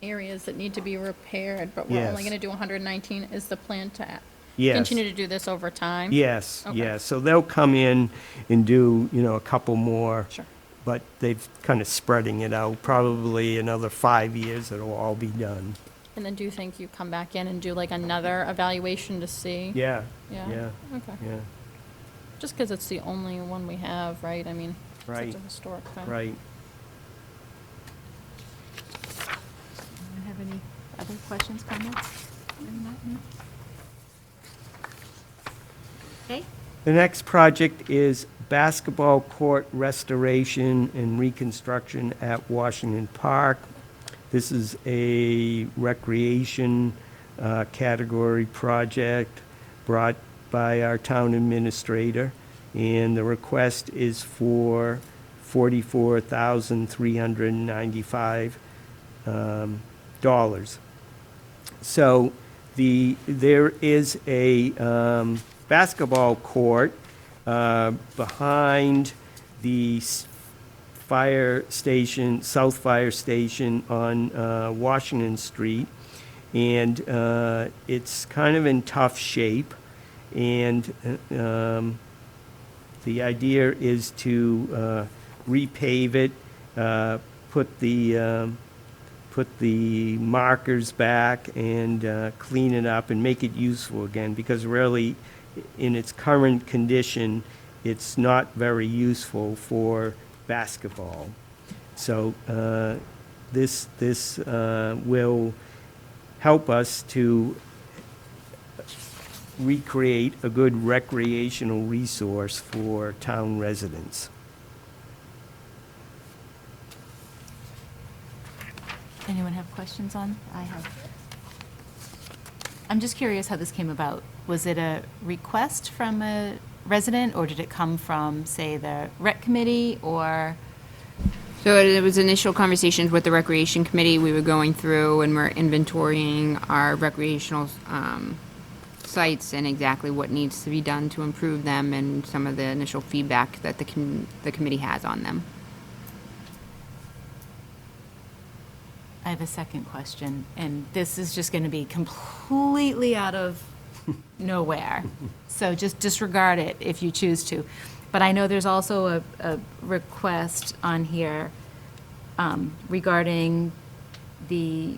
Speaker 4: areas that need to be repaired, but we're only
Speaker 5: Yes.
Speaker 4: going to do 119. Is the plan to
Speaker 5: Yes.
Speaker 4: continue to do this over time?
Speaker 5: Yes,
Speaker 4: Okay.
Speaker 5: yes. So they'll come in and do, a couple more.
Speaker 4: Sure.
Speaker 5: But they've kind of spreading it out. Probably another 5 years, it'll all be done.
Speaker 4: And then do you think you come back in and do like another evaluation to see?
Speaker 5: Yeah,
Speaker 4: Yeah?
Speaker 5: yeah,
Speaker 4: Okay.
Speaker 5: yeah,
Speaker 4: Just because it's the only one we have, right? I mean,
Speaker 5: Right.
Speaker 4: such a historic thing.
Speaker 5: right.
Speaker 1: Anyone have any other questions, comments? Okay,
Speaker 5: The next project is basketball court restoration and reconstruction at Washington Park. This is a recreation category project brought by our town administrator, and the request is for $44,395. So there is a basketball court behind the fire station, South Fire Station on Washington Street, and it's kind of in tough shape, and the idea is to repave it, put the markers back and clean it up and make it useful again, because really, in its current condition, it's not very useful for basketball. So this will help us to recreate a good recreational resource for town residents.
Speaker 1: anyone have questions on? I have. I'm just curious how this came about. Was it a request from a resident, or did it come from, say, the rec committee, or?
Speaker 6: So it was initial conversations with the recreation committee. We were going through and we're inventorying our recreational sites and exactly what needs to be done to improve them and some of the initial feedback that the committee has on them.
Speaker 1: I have a second question, and this is just going to be completely out of nowhere. So just disregard it if you choose to. But I know there's also a request on here regarding the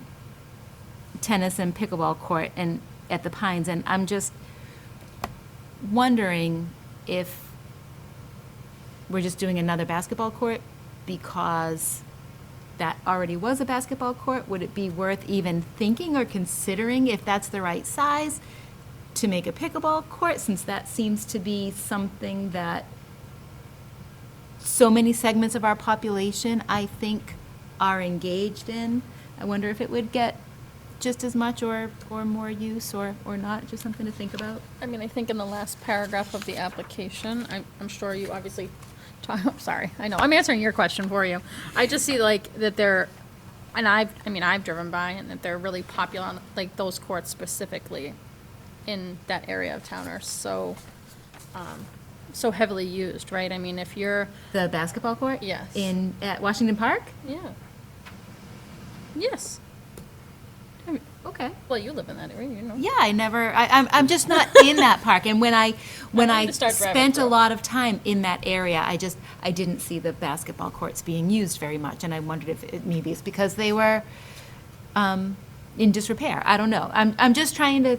Speaker 1: tennis and pickleball court and at the Pines, and I'm just wondering if we're just doing another basketball court because that already was a basketball court. Would it be worth even thinking or considering if that's the right size to make a pickleball court, since that seems to be something that so many segments of our population, I think, are engaged in? I wonder if it would get just as much or more use or not, just something to think about.
Speaker 4: I mean, I think in the last paragraph of the application, I'm sure you obviously, I'm sorry, I know, I'm answering your question for you. I just see like that they're, and I've driven by and that they're really popular on, like, those courts specifically in that area of town are so, so heavily used, right? I mean, if you're,
Speaker 1: The basketball court?
Speaker 4: Yes.
Speaker 1: At Washington Park?
Speaker 4: yeah. Yes.
Speaker 1: Okay.
Speaker 4: Well, you live in that area, you know.
Speaker 1: Yeah, I'm just not in that park. And when I
Speaker 4: need to start driving
Speaker 1: spent a
Speaker 4: through.
Speaker 1: lot of time in that area, I didn't see the basketball courts being used very much. And I wondered if maybe it's because they were in disrepair. I don't know. I'm just trying to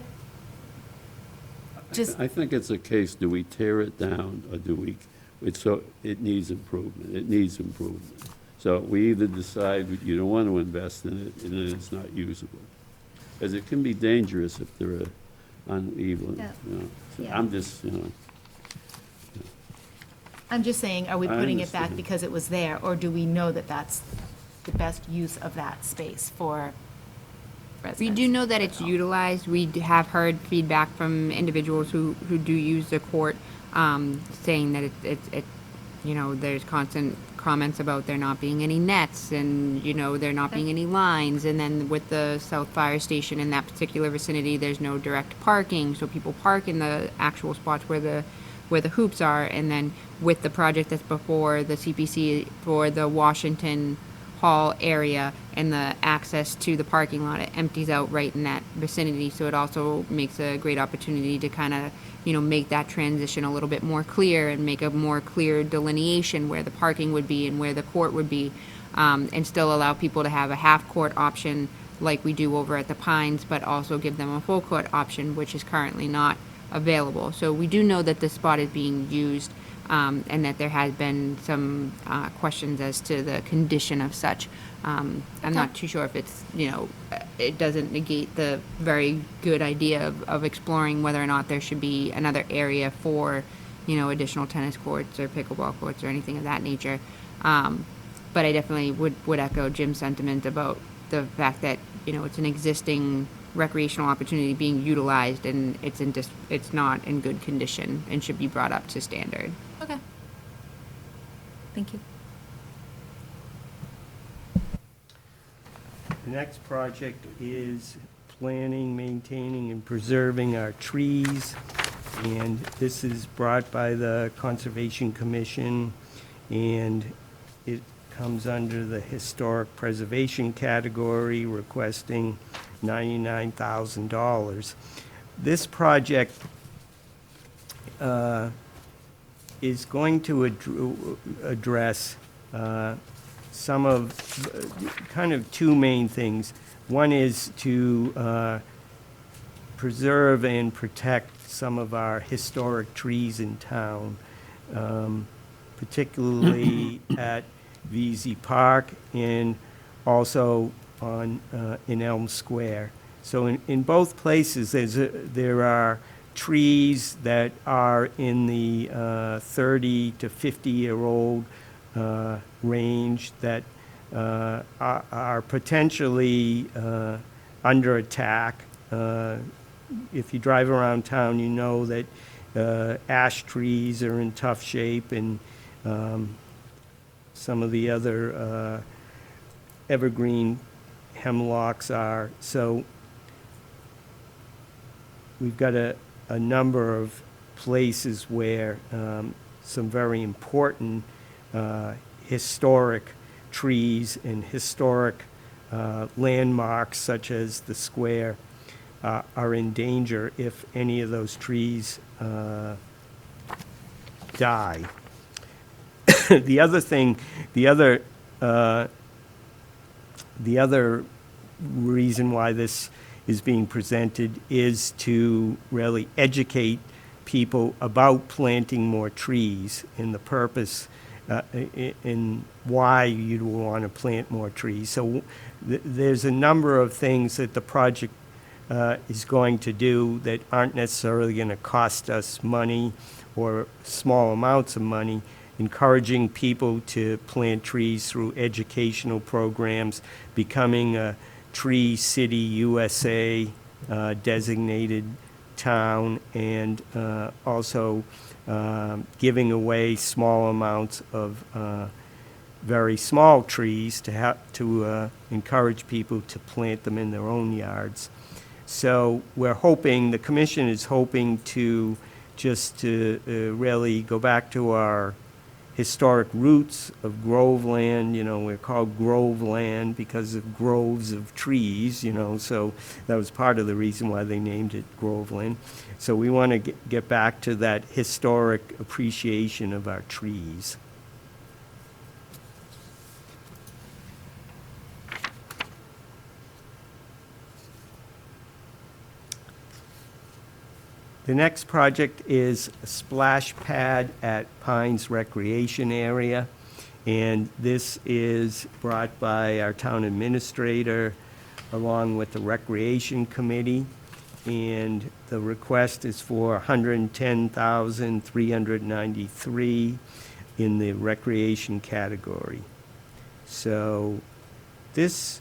Speaker 3: I think it's a case, do we tear it down, or do we, it needs improvement, it needs improvement. So we either decide you don't want to invest in it, and then it's not usable. Because it can be dangerous if they're uneven,
Speaker 1: Yeah.
Speaker 3: you know. So
Speaker 1: Yeah.
Speaker 3: I'm just, you know,
Speaker 1: I'm just saying, are we
Speaker 3: I
Speaker 1: putting it back
Speaker 3: understand.
Speaker 1: because it was there, or do we know that that's the best use of that space for
Speaker 6: We
Speaker 1: residents?
Speaker 6: do know that it's utilized. We have heard feedback from individuals who do use the court, saying that it, you know, there's constant comments about there not being any nets and, you know, there not being any lines. And then with the South Fire Station in that particular vicinity, there's no direct parking, so people park in the actual spots where the hoops are. And then with the project that's before the CPC for the Washington Hall area and the access to the parking lot, it empties out right in that vicinity. So it also makes a great opportunity to kind of, you know, make that transition a little bit more clear and make a more clear delineation where the parking would be and where the court would be, and still allow people to have a half-court option like we do over at the Pines, but also give them a full-court option, which is currently not available. So we do know that this spot is being used, and that there has been some questions as to the condition of such. I'm not too sure if it's, you know, it doesn't negate the very good idea of exploring whether or not there should be another area for, you know, additional tennis courts or pickleball courts or anything of that nature. But I definitely would echo Jim's sentiment about the fact that, you know, it's an existing recreational opportunity being utilized and it's not in good condition and should be brought up to standard.
Speaker 1: Okay. Thank you.
Speaker 5: The next project is planning, maintaining, and preserving our trees. And this is brought by the Conservation Commission, and it comes under the historic preservation category, requesting $99,000. This project is going to address some of, kind of two main things. One is to preserve and protect some of our historic trees in town, particularly at VZ Park and also in Elm Square. So in both places, there are trees that are in the 30 to 50-year-old range that are potentially under attack. If you drive around town, you know that ash trees are in tough shape, and some of the other evergreen hemlocks are. So we've got a number of places where some very important historic trees and historic landmarks such as the square are in danger if any of those trees die. The other thing, the other reason why this is being presented is to really educate people about planting more trees and the purpose in why you'd want to plant more trees. So there's a number of things that the project is going to do that aren't necessarily going to cost us money or small amounts of money, encouraging people to plant trees through educational programs, becoming a Tree City USA designated town, and also giving away small amounts of very small trees to encourage people to plant them in their own yards. So we're hoping, the commission is hoping to just really go back to our historic roots of Groveland. You know, we're called Groveland because of groves of trees, you know, so that was part of the reason why they named it Groveland. So we want to get back to that historic appreciation of our trees. The next project is a splash pad at Pines Recreation Area, and this is brought by our town administrator along with the Recreation Committee, and the request is for $110,393 in the recreation category. So this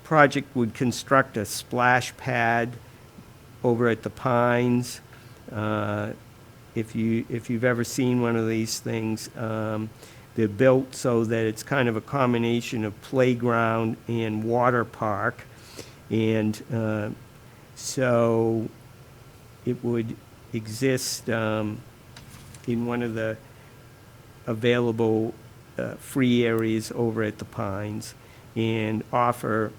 Speaker 5: project would construct a splash pad over at the Pines. If you've ever seen one of these things, they're built so that it's kind of a combination of playground and water park. And so it would exist in one of the available free areas over at the Pines and offer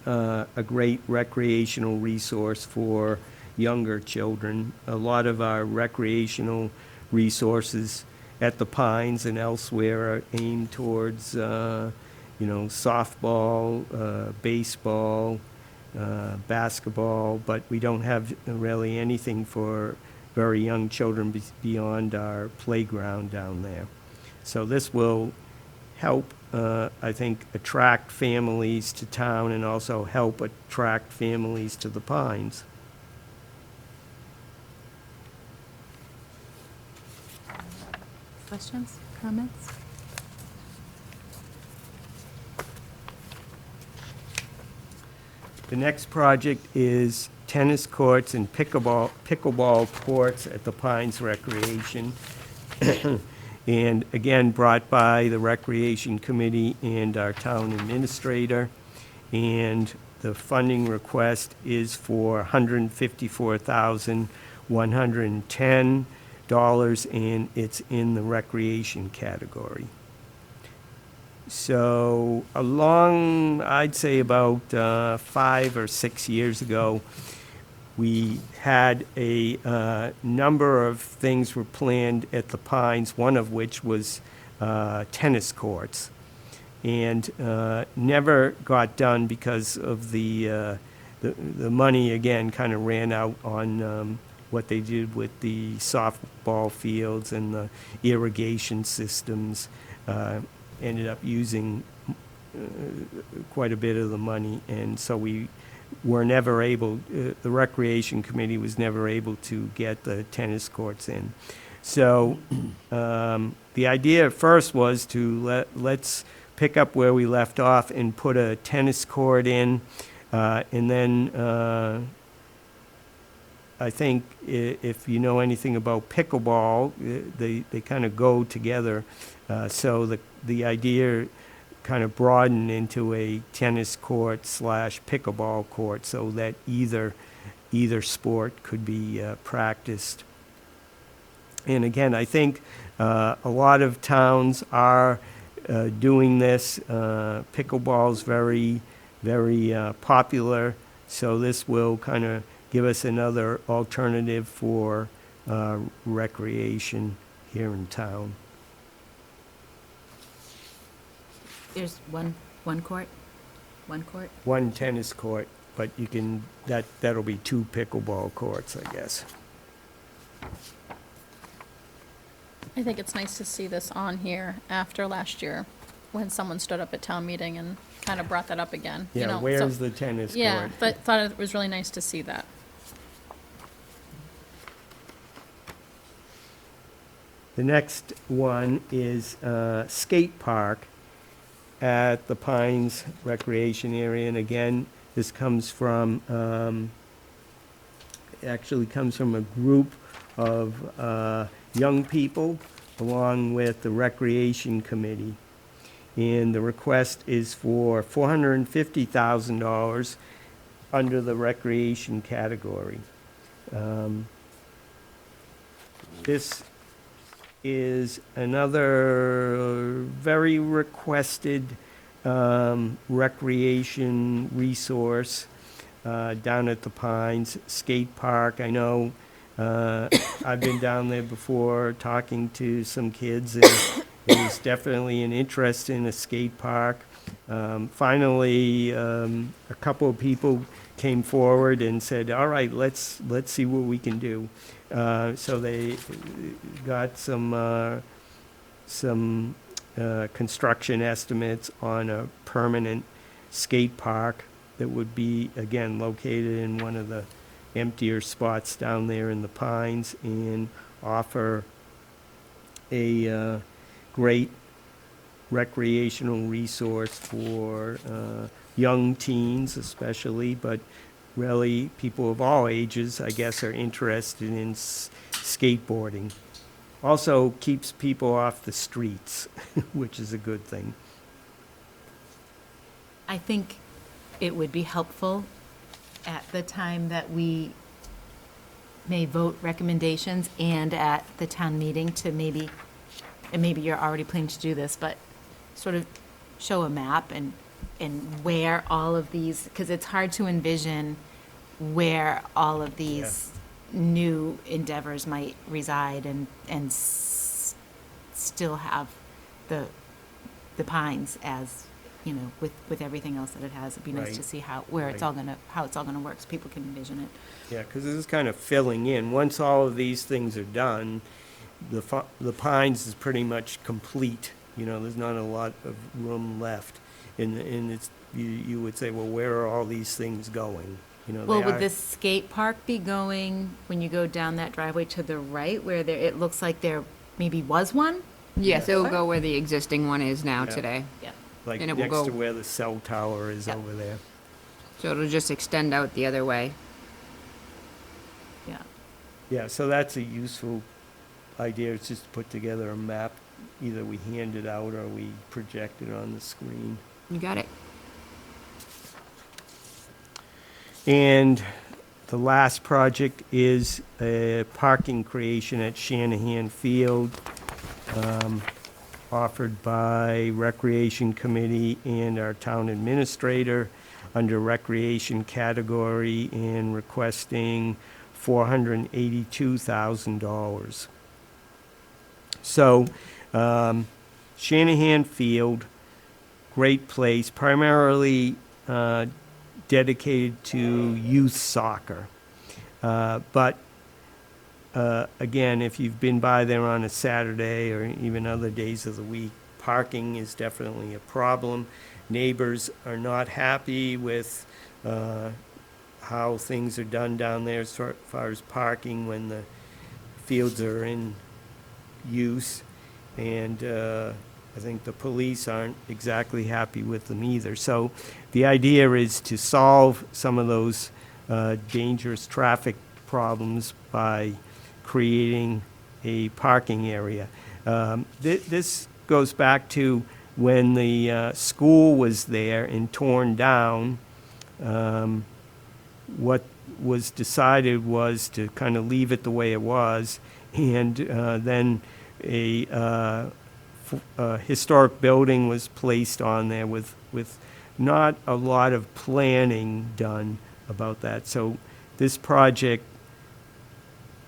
Speaker 5: a great recreational resource for younger children. A lot of our recreational resources at the Pines and elsewhere are aimed towards, softball, baseball, basketball, but we don't have really anything for very young children beyond our playground down there. So this will help, I think, attract families to town and also help attract families to the Pines.
Speaker 1: Questions, comments?
Speaker 5: The next project is tennis courts and pickleball courts at the Pines Recreation. And again, brought by the Recreation Committee and our town administrator. And the funding request is for $154,110, and it's in the recreation category. So I'd say about 5 or 6 years ago, we had a number of things were planned at the Pines, one of which was tennis courts, and never got done because of the money, again, kind of ran out on what they did with the softball fields and the irrigation systems. Ended up using quite a bit of the money, and so we were never able, the Recreation Committee was never able to get the tennis courts in. So the idea at first was to let's pick up where we left off and put a tennis court in, and then I think if you know anything about pickleball, they kind of go together. So the idea kind of broadened into a tennis court / pickleball court, so that either sport could be practiced. And again, I think a lot of towns are doing this. Pickleball is very, very popular So this will kind of give us another alternative for recreation here in town.
Speaker 1: There's one court? One court?
Speaker 5: One tennis court, but you can, that'll be 2 pickleball courts, I guess.
Speaker 4: I think it's nice to see this on here after last year, when someone stood up at town meeting and kind of brought that up again. you
Speaker 5: Yeah,
Speaker 4: know, so-
Speaker 5: where's the tennis court?
Speaker 4: Yeah, but thought it was really nice to see that.
Speaker 5: The next one is skate park at the Pines Recreation Area. And again, this comes from, actually comes from a group of young people along with the Recreation Committee. And the request is for $450,000 under the recreation category. This is another very requested recreation resource down at the Pines Skate Park. I know I've been down there before talking to some kids, and there's definitely an interest in a skate park. Finally, a couple of people came forward and said, all right, let's see what we can do. So they got some construction estimates on a permanent skate park that would be, again, located in one of the emptier spots down there in the Pines and offer a great recreational resource for young teens especially, but really people of all ages, I guess, are interested in skateboarding. Also keeps people off the streets, which is a good thing.
Speaker 1: I think it would be helpful at the time that we may vote recommendations and at the town meeting to maybe, and maybe you're already planning to do this, but sort of show a map and where all of these, because it's hard to envision where all of these new endeavors might reside and still have the Pines as, you know, with everything else that it has. It'd be nice to
Speaker 5: Right.
Speaker 1: see how it's all gonna work, so people can envision it.
Speaker 5: Yeah, because this is kind of filling in. Once all of these things are done, the Pines is pretty much complete. You know, there's not a lot of room left. And it's, you would say, well, where are all these things going? You know,
Speaker 1: Well,
Speaker 5: they
Speaker 1: would
Speaker 5: are-
Speaker 1: the skate park be going, when you go down that driveway to the right, where there, it looks like there maybe was one?
Speaker 6: Yes, it will go where the existing one is now
Speaker 5: Yeah.
Speaker 6: today.
Speaker 1: Yeah.
Speaker 5: like
Speaker 6: and it will
Speaker 5: next to
Speaker 6: go-
Speaker 5: where the cell tower is
Speaker 1: Yeah.
Speaker 5: over there.
Speaker 6: So it'll just extend out the other way.
Speaker 1: Yeah.
Speaker 5: Yeah, so that's a useful idea. It's just to put together a map. Either we hand it out or we project it on the screen.
Speaker 6: You got it.
Speaker 5: And the last project is a parking creation at Shanahan Field, offered by Recreation Committee and our town administrator under Recreation category and requesting $482,000. So, Shanahan Field, great place, primarily dedicated to youth soccer. But again, if you've been by there on a Saturday or even other days of the week, parking is definitely a problem. Neighbors are not happy with how things are done down there as far as parking when the fields are in use. And I think the police aren't exactly happy with them either. So the idea is to solve some of those dangerous traffic problems by creating a parking area. This goes back to when the school was there and torn down. What was decided was to kind of leave it the way it was, and then a historic building was placed on there with not a lot of planning done about that. So this project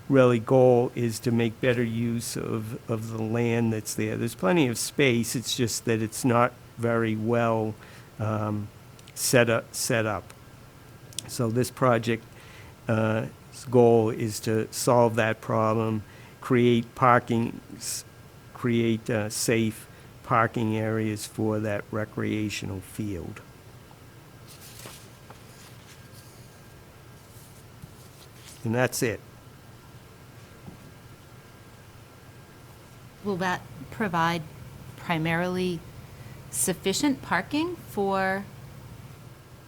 Speaker 5: really goal is to make better use of the land that's there. There's plenty of space, it's just that it's not very well set up. So this project goal is to solve that problem, create safe parking areas for that recreational field. And that's it.
Speaker 1: Will that provide primarily sufficient parking for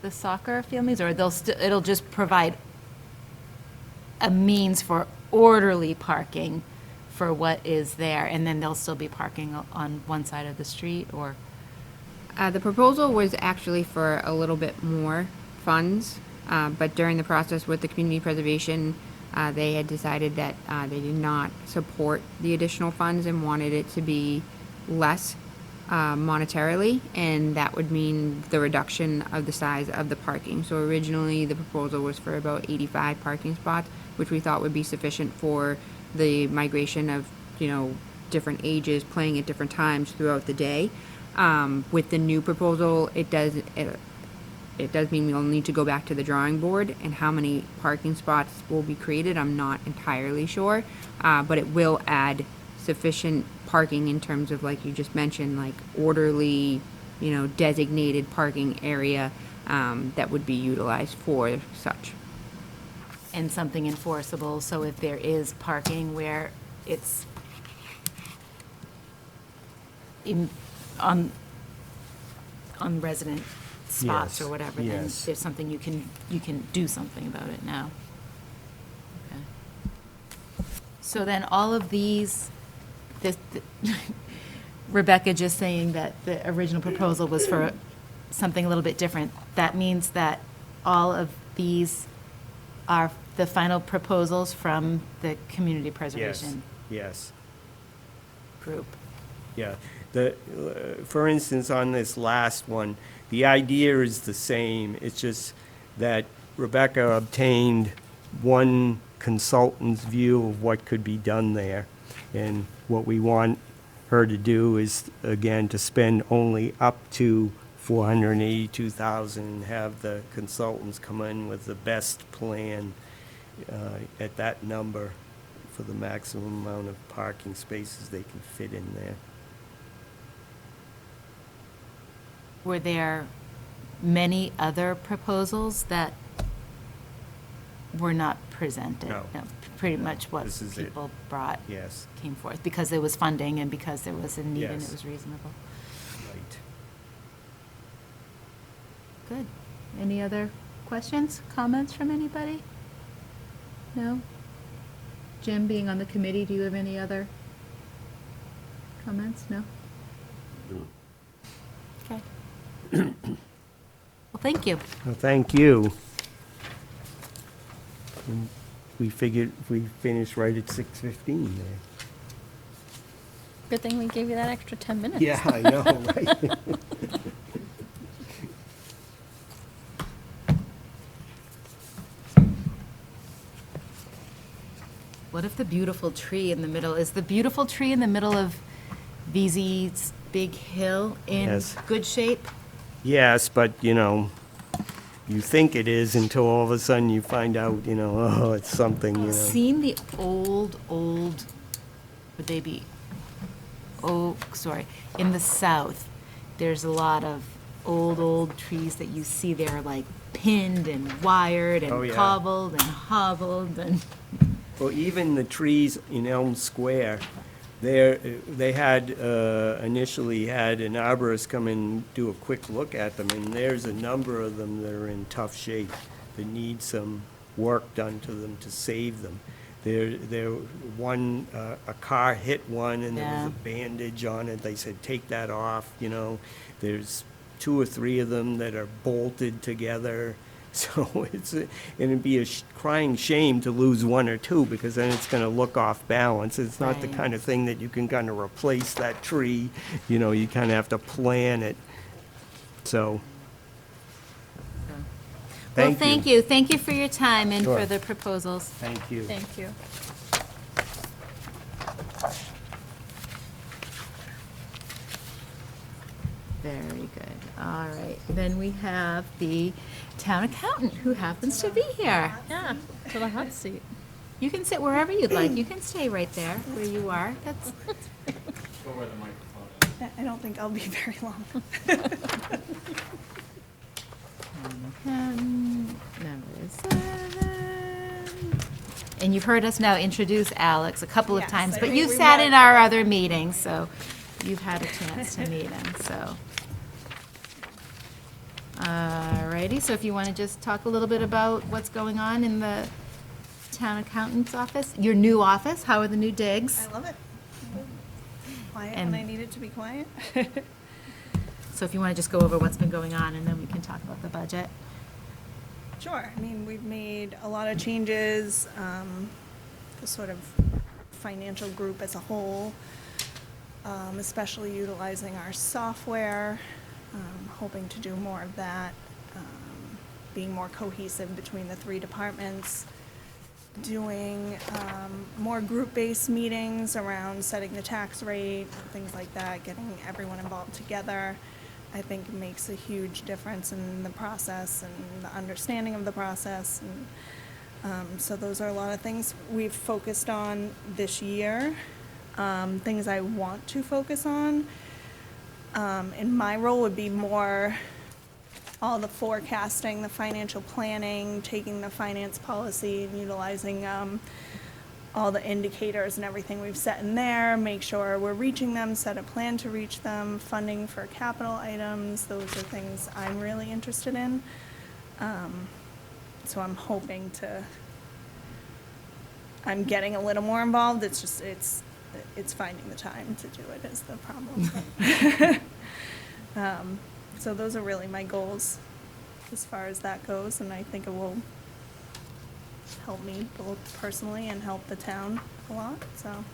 Speaker 1: the soccer families, or it'll just provide a means for orderly parking for what is there, and then there'll still be parking on one side of the street, or?
Speaker 6: The proposal was actually for a little bit more funds, but during the process with the community preservation, they had decided that they did not support the additional funds and wanted it to be less monetarily, and that would mean the reduction of the size of the parking. So originally, the proposal was for about 85 parking spots, which we thought would be sufficient for the migration of, different ages playing at different times throughout the day. With the new proposal, it does mean we'll need to go back to the drawing board, and how many parking spots will be created, I'm not entirely sure. But it will add sufficient parking in terms of, like you just mentioned, like orderly, designated parking area that would be utilized for such.
Speaker 1: And something enforceable, so if there is parking where it's on resident spots or
Speaker 5: Yes,
Speaker 1: whatever, then
Speaker 5: yes.
Speaker 1: there's something you can do something about it now. Okay. So then all of these, Rebecca just saying that the original proposal was for something a little bit different. That means that all of these are the final proposals from the community preservation
Speaker 5: Yes.
Speaker 1: group.
Speaker 5: Yeah, for instance, on this last one, the idea is the same. It's just that Rebecca obtained one consultant's view of what could be done there. And what we want her to do is, again, to spend only up to $482,000 and have the consultants come in with the best plan at that number for the maximum amount of parking spaces they can fit in there.
Speaker 1: Were there many other proposals that were not presented?
Speaker 5: No.
Speaker 1: Pretty much what
Speaker 5: This is it.
Speaker 1: people brought
Speaker 5: Yes,
Speaker 1: came forth, because there was funding and because there was a need and
Speaker 5: Yes.
Speaker 1: it was reasonable.
Speaker 5: right.
Speaker 1: Good. Any other questions, comments from anybody? No? Jim, being on the committee, do you have any other comments? No?
Speaker 3: No.
Speaker 1: Okay. Well, thank you.
Speaker 5: Well, thank you. And we figured we finished right at 6:15 there.
Speaker 4: Good thing we gave you that extra 10 minutes.
Speaker 5: Yeah, I know, right?
Speaker 1: What if the beautiful tree in the middle, is the beautiful tree in the middle of VZ's big hill in
Speaker 5: Yes.
Speaker 1: good shape?
Speaker 5: Yes, but, you think it is until all of a sudden you find out, oh, it's something,
Speaker 1: Seen the old, would they be, in the south, there's a lot of old trees that you see there, like pinned and wired
Speaker 5: Oh,
Speaker 1: and
Speaker 5: yeah.
Speaker 1: cobbled and hobbled and,
Speaker 5: Well, even the trees in Elm Square, they had, initially had an arborist come and do a quick look at them, and there's a number of them that are in tough shape, that need some work done to them to save them. A car hit one, and there was
Speaker 1: Yeah.
Speaker 5: a bandage on it. They said, take that off, There's 2 or 3 of them that are bolted together. So it'd be a crying shame to lose 1 or 2, because then it's going to look off balance. It's not the
Speaker 1: Right.
Speaker 5: kind of thing that you can kind of replace that tree. You kind of have to plan it. So,
Speaker 1: Well, thank you. Thank you for your time and
Speaker 5: Sure.
Speaker 1: for the proposals.
Speaker 5: Thank you.
Speaker 4: Thank you.
Speaker 1: Very good. All right. Then we have the town accountant, who happens to be here.
Speaker 4: Yeah, to the hot seat.
Speaker 1: You can sit wherever you'd like. You can stay right there where you are. That's,
Speaker 8: Go where the microphone is.
Speaker 7: I don't think I'll be very long.
Speaker 1: number 7. And you've heard us now introduce Alex a couple of
Speaker 7: Yes,
Speaker 1: times,
Speaker 7: I
Speaker 1: but
Speaker 7: think
Speaker 1: you've
Speaker 7: we
Speaker 1: sat
Speaker 7: met.
Speaker 1: in our other meetings, so you've had a chance to meet him, so. Alrighty, so if you want to just talk a little bit about what's going on in the town accountant's office, your new office, how are the new digs?
Speaker 7: I love it. Quiet
Speaker 1: And-
Speaker 7: when I need it to be quiet.
Speaker 1: So if you want to just go over what's been going on, and then we can talk about the budget.
Speaker 7: Sure. I mean, we've made a lot of changes, the sort of financial group as a whole, especially utilizing our software, hoping to do more of that, being more cohesive between the 3 departments, doing more group-based meetings around setting the tax rate, things like that, getting everyone involved together. I think it makes a huge difference in the process and the understanding of the process. And so those are a lot of things we've focused on this year. Things I want to focus on in my role would be more all the forecasting, the financial planning, taking the finance policy and utilizing all the indicators and everything we've set in there, make sure we're reaching them, set a plan to reach them, funding for capital items. Those are things I'm really interested in. So I'm hoping to, I'm getting a little more involved. It's just, it's finding the time to do it is the problem. So those are really my goals as far as that goes, and I think it will help me both personally and help the town a lot, so.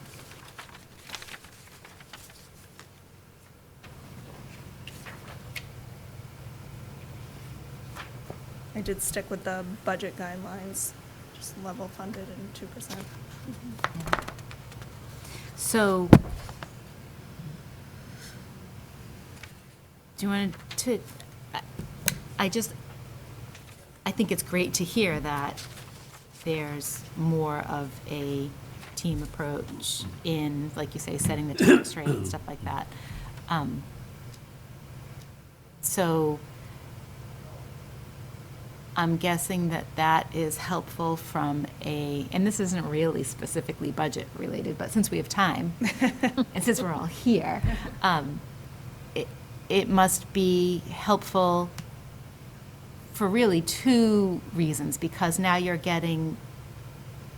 Speaker 7: I did stick with the budget guidelines, just level funded and 2%.
Speaker 1: So, do you want to, I think it's great to hear that there's more of a team approach in, like you say, setting the tax rate and stuff like that. So, I'm guessing that that is helpful from and this isn't really specifically budget related, but since we have time, and since we're all here, it must be helpful for really 2 reasons, because now you're getting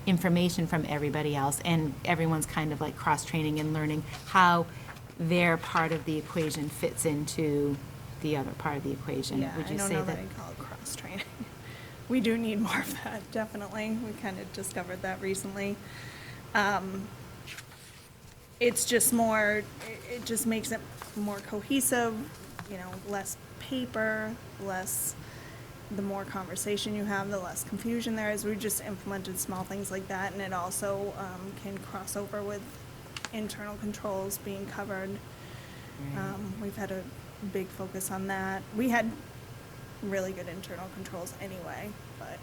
Speaker 1: information from everybody else, and everyone's kind of like cross-training and learning how their part of the equation fits into the other part of the equation.
Speaker 7: Yeah,
Speaker 1: Would
Speaker 7: I
Speaker 1: you
Speaker 7: don't
Speaker 1: say
Speaker 7: know
Speaker 1: that?
Speaker 7: that I'd call it cross-training. We do need more of that, definitely. We kind of discovered that recently. It's just more, it just makes it more cohesive, you know, less paper, the more conversation you have, the less confusion there is. We just implemented small things like that, and it also can cross over with internal controls being covered. We've had a big focus on that. We had really good internal controls anyway, but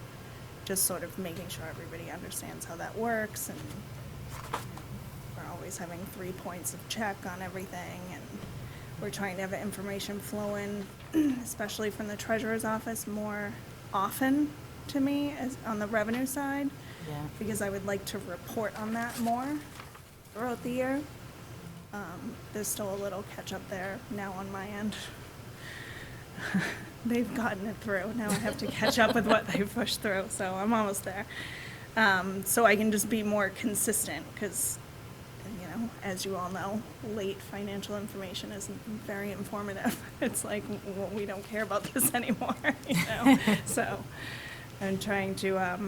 Speaker 7: just sort of making sure everybody understands how that works, and we're always having 3 points of check on everything, and we're trying to have information flow in, especially from the treasurer's office, more often to me as on the revenue side,
Speaker 1: Yeah.
Speaker 7: because I would like to report on that more throughout the year. There's still a little catch up there now on my end. They've gotten it through. Now I have to catch up with what they've pushed through, so I'm almost there. So I can just be more consistent, because, you know, as you all know, late financial information isn't very informative. It's like, well, we don't care about this anymore, you know? So I'm trying to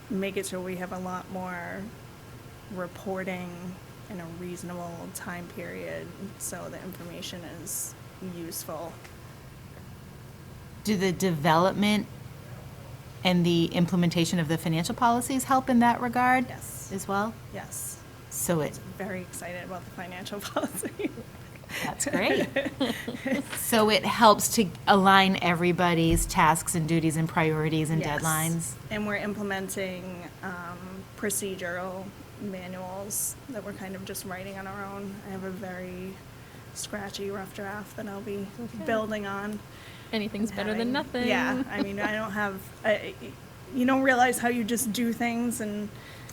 Speaker 7: make it so we have a lot more reporting in a reasonable time period, so the information is useful.
Speaker 1: Do the development And the implementation of the financial policies help in that regard?
Speaker 7: Yes.
Speaker 1: As well?
Speaker 7: Yes.
Speaker 1: So it,
Speaker 7: Very excited about the financial policy.
Speaker 1: that's great. So it helps to align everybody's tasks and duties and priorities and
Speaker 7: Yes.
Speaker 1: deadlines?
Speaker 7: And we're implementing procedural manuals that we're kind of just writing on our own. I have a very scratchy, rough draft that I'll be building on.
Speaker 4: Anything's better than
Speaker 7: having-
Speaker 4: nothing.
Speaker 7: Yeah, I mean, I don't have, you don't realize how you just do things, and,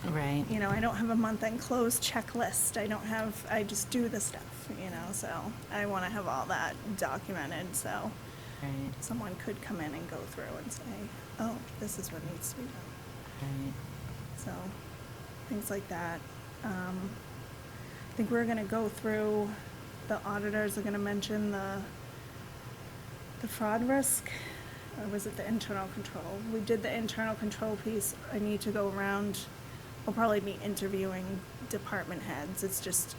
Speaker 1: Right.
Speaker 7: you know, I don't have a month-end close checklist. I just do the stuff, so I want to have all that documented, so
Speaker 1: Right,
Speaker 7: someone could come in and go through and say, oh, this is what needs to be done.
Speaker 1: right.
Speaker 7: So, things like that. I think we're gonna go through, the auditors are gonna mention the fraud risk, or was it the internal control? We did the internal control piece. I need to go around, we'll probably be interviewing department heads. It's just,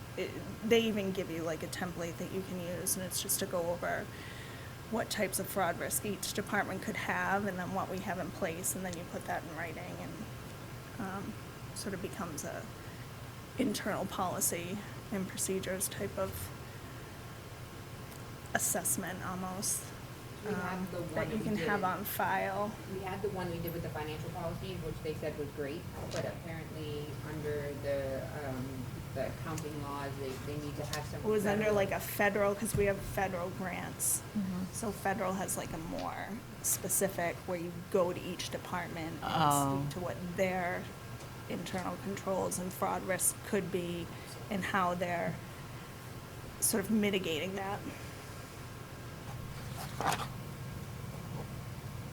Speaker 7: they even give you like a template that you can use, and it's just to go over what types of fraud risk each department could have, and then what we have in place, and then you put that in writing, and sort of becomes a internal policy and procedures type of assessment almost,
Speaker 6: We have the one
Speaker 7: that you
Speaker 6: that we
Speaker 7: can
Speaker 6: did.
Speaker 7: have on file.
Speaker 6: We had the one we did with the financial policies, which they said was great, but apparently under the accounting laws, they need to have some.
Speaker 7: It was under
Speaker 6: federal-
Speaker 7: like a federal, because we have federal grants. So federal has like a more specific, where you go to each department and
Speaker 1: Oh.
Speaker 7: speak to what their internal controls and fraud risk could be, and how they're sort of mitigating that.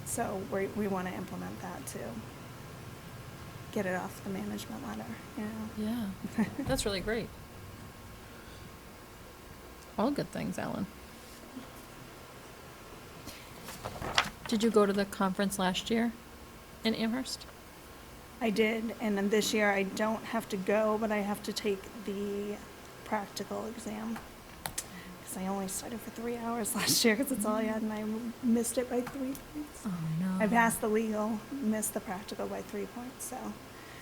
Speaker 7: So we want to implement that too. Get it off the management ladder,
Speaker 4: Yeah, that's really great. All good things, Ellen. Did you go to the conference last year in Amherst?
Speaker 7: I did, and then this year I don't have to go, but I have to take the practical exam. Because I only studied for 3 hours last year, because that's all I had, and I missed it by 3 points.
Speaker 1: Oh, no.
Speaker 7: I passed the legal, missed the practical by 3 points, so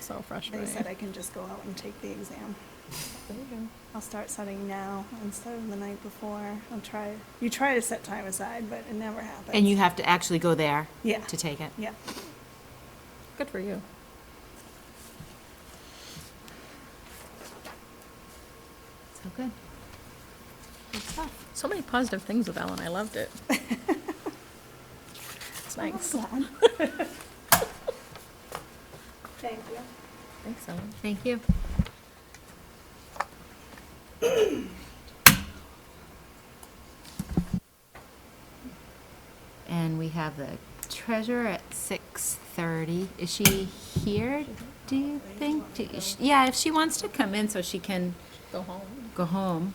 Speaker 4: So
Speaker 7: they
Speaker 4: frustrating.
Speaker 7: said I can just go out and take the exam.
Speaker 4: There you go.
Speaker 7: I'll start studying now instead of the night before. You try to set time aside, but it never happens.
Speaker 1: And you have to actually go there
Speaker 7: Yeah.
Speaker 1: to take it?
Speaker 7: Yeah.
Speaker 4: Good for you.
Speaker 1: So good. Good stuff.
Speaker 4: So many positive things with Ellen. I loved it. It's nice.
Speaker 7: Thank you.
Speaker 4: Thanks, Ellen.
Speaker 1: Thank you. And we have the treasurer at 6:30. Is she here, do you think? Yeah, if she wants to come in so she can
Speaker 4: Go home.
Speaker 1: go home.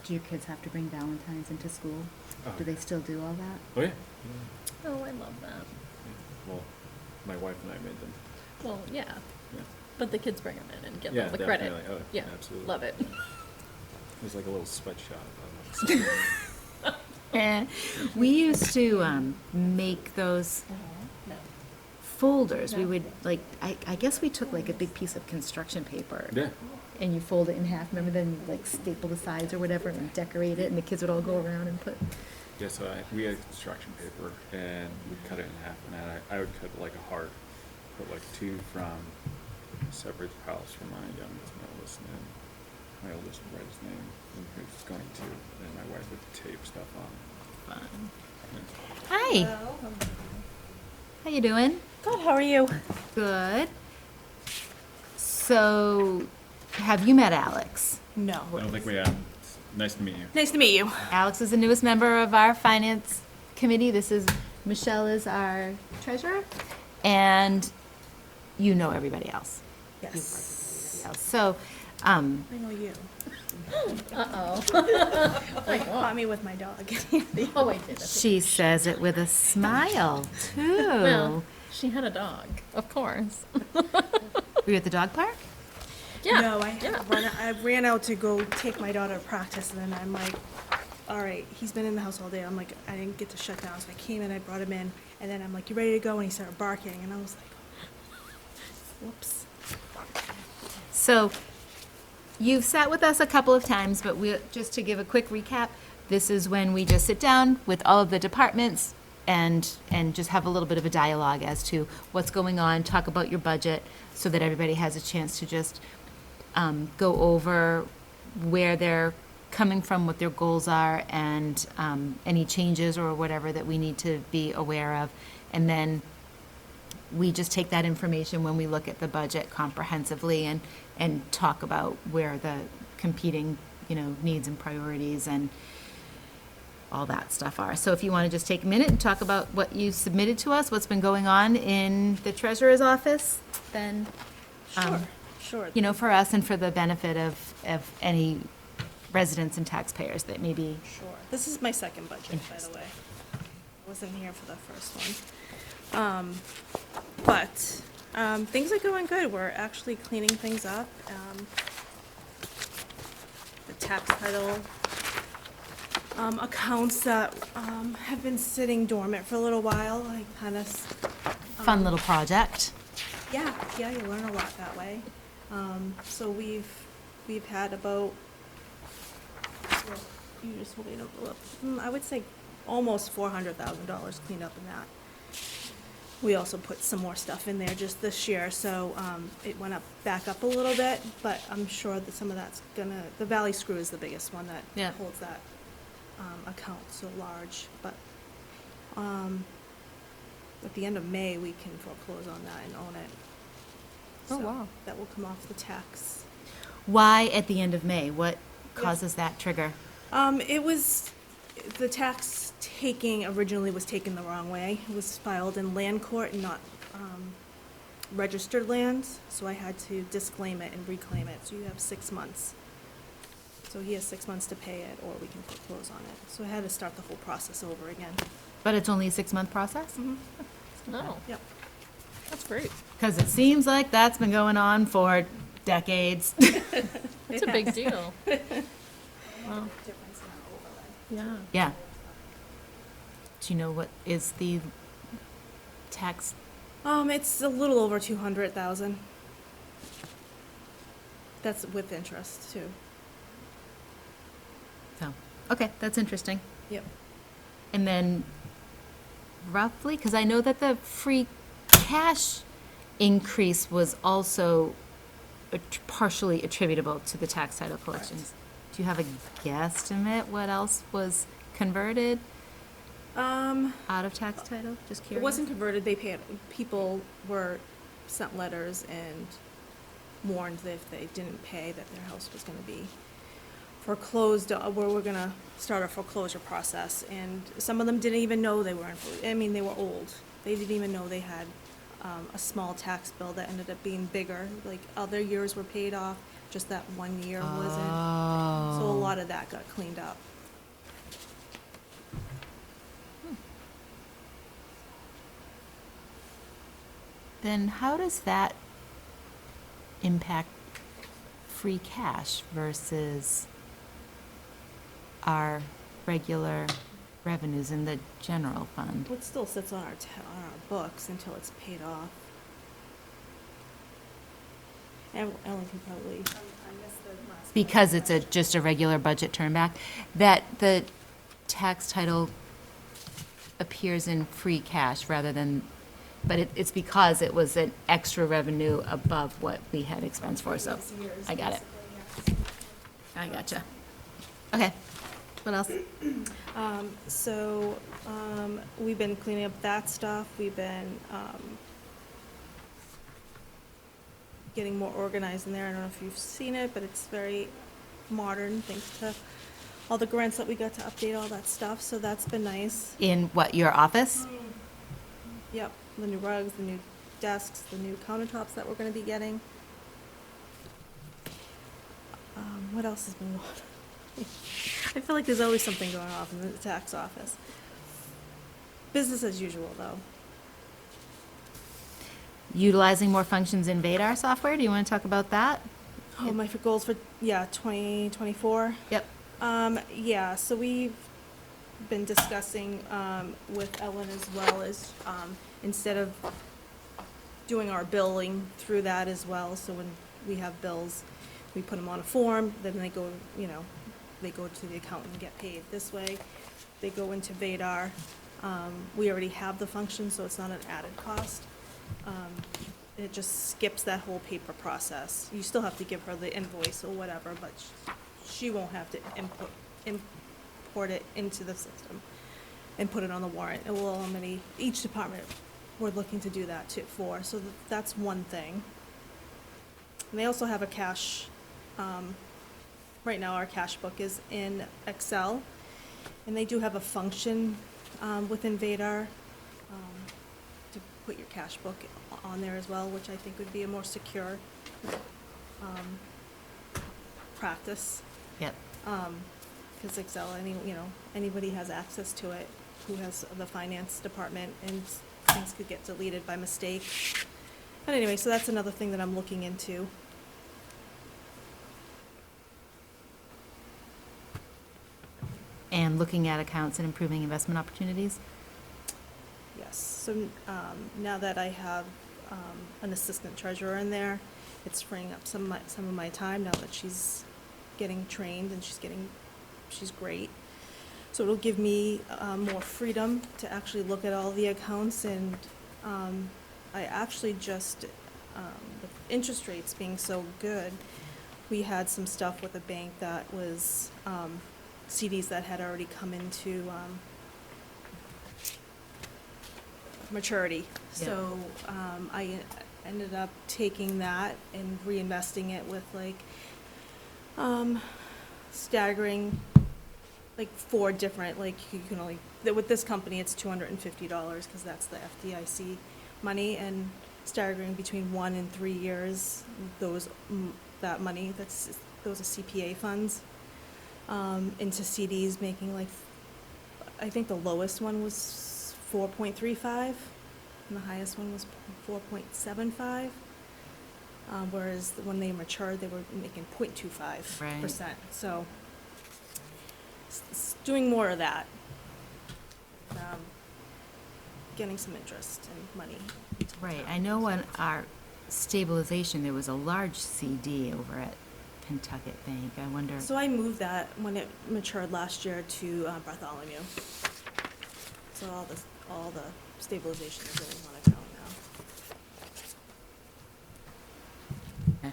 Speaker 1: Do your kids have to bring Valentines into school? Do they still do all that?
Speaker 8: Oh, yeah.
Speaker 4: Oh, I love that.
Speaker 8: Well, my wife and I made them.
Speaker 4: Well, yeah,
Speaker 8: Yeah.
Speaker 4: but the kids bring them in and get
Speaker 8: Yeah,
Speaker 4: all the credit.
Speaker 8: definitely. Oh,
Speaker 4: Yeah,
Speaker 8: absolutely.
Speaker 4: love it.
Speaker 8: It was like a little sweatshop.
Speaker 1: We used to make those folders. We would, like, I guess we took like a big piece of construction paper.
Speaker 8: Yeah.
Speaker 1: And you fold it in half, remember, then you like staple the sides or whatever and decorate it, and the kids would all go around and put,
Speaker 8: Yeah, so we had construction paper and we'd cut it in half, and I would cut like a heart, put like 2 from separate house from my youngest and oldest, and then my oldest would write his name and who's going to, and then my wife would tape stuff on.
Speaker 1: fun.
Speaker 8: Yeah.
Speaker 1: Hi. How you doing?
Speaker 9: Good, how are you?
Speaker 1: Good. So, have you met Alex?
Speaker 9: No.
Speaker 8: I don't think we have. Nice to meet you.
Speaker 9: Nice to meet you.
Speaker 1: Alex is the newest member of our finance committee. This is, Michelle is our treasurer, and you know everybody else.
Speaker 9: Yes.
Speaker 1: So,
Speaker 7: I know you.
Speaker 4: Uh-oh.
Speaker 7: Caught me with my dog.
Speaker 4: Oh, I did.
Speaker 1: She says it with a smile, too.
Speaker 4: Well, she had a dog, of course.
Speaker 1: Were you at the dog park?
Speaker 4: Yeah.
Speaker 7: No,
Speaker 4: yeah.
Speaker 7: I ran out to go take my daughter to practice, and then I'm like, all right, he's been in the house all day. I'm like, I didn't get to shut down, so I came in, I brought him in, and then I'm like, you ready to go? And he started barking, and I was like, whoops.
Speaker 1: So, you've sat with us a couple of times, but just to give a quick recap, this is when we just sit down with all of the departments and just have a little bit of a dialogue as to what's going on, talk about your budget, so that everybody has a chance to just go over where they're coming from, what their goals are, and any changes or whatever that we need to be aware of. And then we just take that information when we look at the budget comprehensively and talk about where the competing, needs and priorities and all that stuff are. So if you want to just take a minute and talk about what you submitted to us, what's been going on in the treasurer's office, then,
Speaker 7: Sure.
Speaker 1: for us and for the benefit of any residents and taxpayers that may be.
Speaker 7: Sure. This is my second budget, by the way. I wasn't here for the first one. But things are going good. We're actually cleaning things up. The tax title accounts that have been sitting dormant for a little while, I kind of.
Speaker 1: Fun little project.
Speaker 7: Yeah, you learn a lot that way. So we've had about, well, you just wait a little, I would say almost $400,000 cleaned up in that. We also put some more stuff in there just this year, so it went back up a little bit, but I'm sure that some of that's the Valley Screw is the biggest one that
Speaker 1: Yeah.
Speaker 7: holds that account so large, but at the end of May, we can foreclose on that and own it.
Speaker 4: Oh,
Speaker 7: So
Speaker 4: wow.
Speaker 7: that will come off the tax.
Speaker 1: Why at the end of May? What causes that trigger?
Speaker 7: It was, the tax taking originally was taken the wrong way. It was filed in land court and not registered lands, so I had to disclaim it and reclaim it, so you have 6 months. So he has 6 months to pay it, or we can foreclose on it. So I had to start the whole process over again.
Speaker 1: But it's only a 6-month process?
Speaker 4: No,
Speaker 7: Yep.
Speaker 4: that's great.
Speaker 1: Because it seems like that's been going on for decades.
Speaker 4: That's a big deal. Wow.
Speaker 7: Difference in our overlay.
Speaker 4: Yeah.
Speaker 1: Yeah. Do you know what is the tax?
Speaker 7: It's a little over 200,000. That's with interest too.
Speaker 1: So, okay, that's interesting.
Speaker 7: Yep.
Speaker 1: And then roughly, because I know that the free cash increase was also partially attributable to the tax title collections. Do you have a guesstimate what else was converted out of tax title? Just
Speaker 7: It
Speaker 1: curious.
Speaker 7: wasn't converted, they paid, people were sent letters and warned that if they didn't pay, that their house was gonna be foreclosed, where we're gonna start a foreclosure process, and some of them didn't even know they were they were old. They didn't even know they had, a small tax bill that ended up being bigger, like other years were paid off, just that 1 year wasn't. So a lot of that got cleaned up.
Speaker 1: Then how does that impact free cash versus our regular revenues in the general fund?
Speaker 7: Well, it still sits on our books until it's paid off. Ellen can probably.
Speaker 1: Because it's just a regular budget turnback, that the tax title appears in free cash rather than, but it's because it was an extra revenue above what we had expense for, so I got it. I gotcha. Okay, what else?
Speaker 7: We've been cleaning up that stuff, we've been, getting more organized in there. I don't know if you've seen it, but it's very modern, thanks to all the grants that we got to update all that stuff, so that's been nice.
Speaker 1: In what, your office?
Speaker 7: Yep, the new rugs, the new desks, the new countertops that we're gonna be getting. What else has been going on? I feel like there's always something going on in the tax office. Business as usual, though.
Speaker 1: Utilizing more functions in Vadar software, do you want to talk about that?
Speaker 7: Oh, my goals for, 2024.
Speaker 1: Yep.
Speaker 7: Yeah, so we've been discussing, with Ellen as well as, instead of doing our billing through that as well, so when we have bills, we put them on a form, then they go, they go to the accountant and get paid this way. They go into Vadar. We already have the function, so it's not an added cost. It just skips that whole paper process. You still have to give her the invoice or whatever, but she won't have to import it into the system and put it on the warrant. It will eliminate, each department, we're looking to do that too for, so that's one thing. And they also have a cash, right now our cash book is in Excel, and they do have a function, within Vadar, to put your cash book on there as well, which I think would be a more secure, practice.
Speaker 1: Yep.
Speaker 7: Because Excel, anybody has access to it who has the finance department, and things could get deleted by mistake. But anyway, so that's another thing that I'm looking into.
Speaker 1: And looking at accounts and improving investment opportunities?
Speaker 7: Yes, so now that I have an assistant treasurer in there, it's freeing up some of my time now that she's getting trained and she's great. So it'll give me more freedom to actually look at all the accounts, and I actually just, with interest rates being so good, we had some stuff with a bank that was CDs that had already come into maturity.
Speaker 1: Yeah.
Speaker 7: So I ended up taking that and reinvesting it with staggering, 4 different, you can only, with this company, it's $250 because that's the FDIC money, and staggering between 1 and 3 years, that money, those are CPA funds, into CDs, making I think the lowest one was 4.35, and the highest one was 4.75. Whereas when they matured, they were making 0.25%.
Speaker 1: Right.
Speaker 7: So, doing more of that. Getting some interest and money.
Speaker 1: Right, I know on our stabilization, there was a large CD over at Pentucket Bank. I wonder,
Speaker 7: So I moved that when it matured last year to Bartholomew. So all the stabilization is in one account now.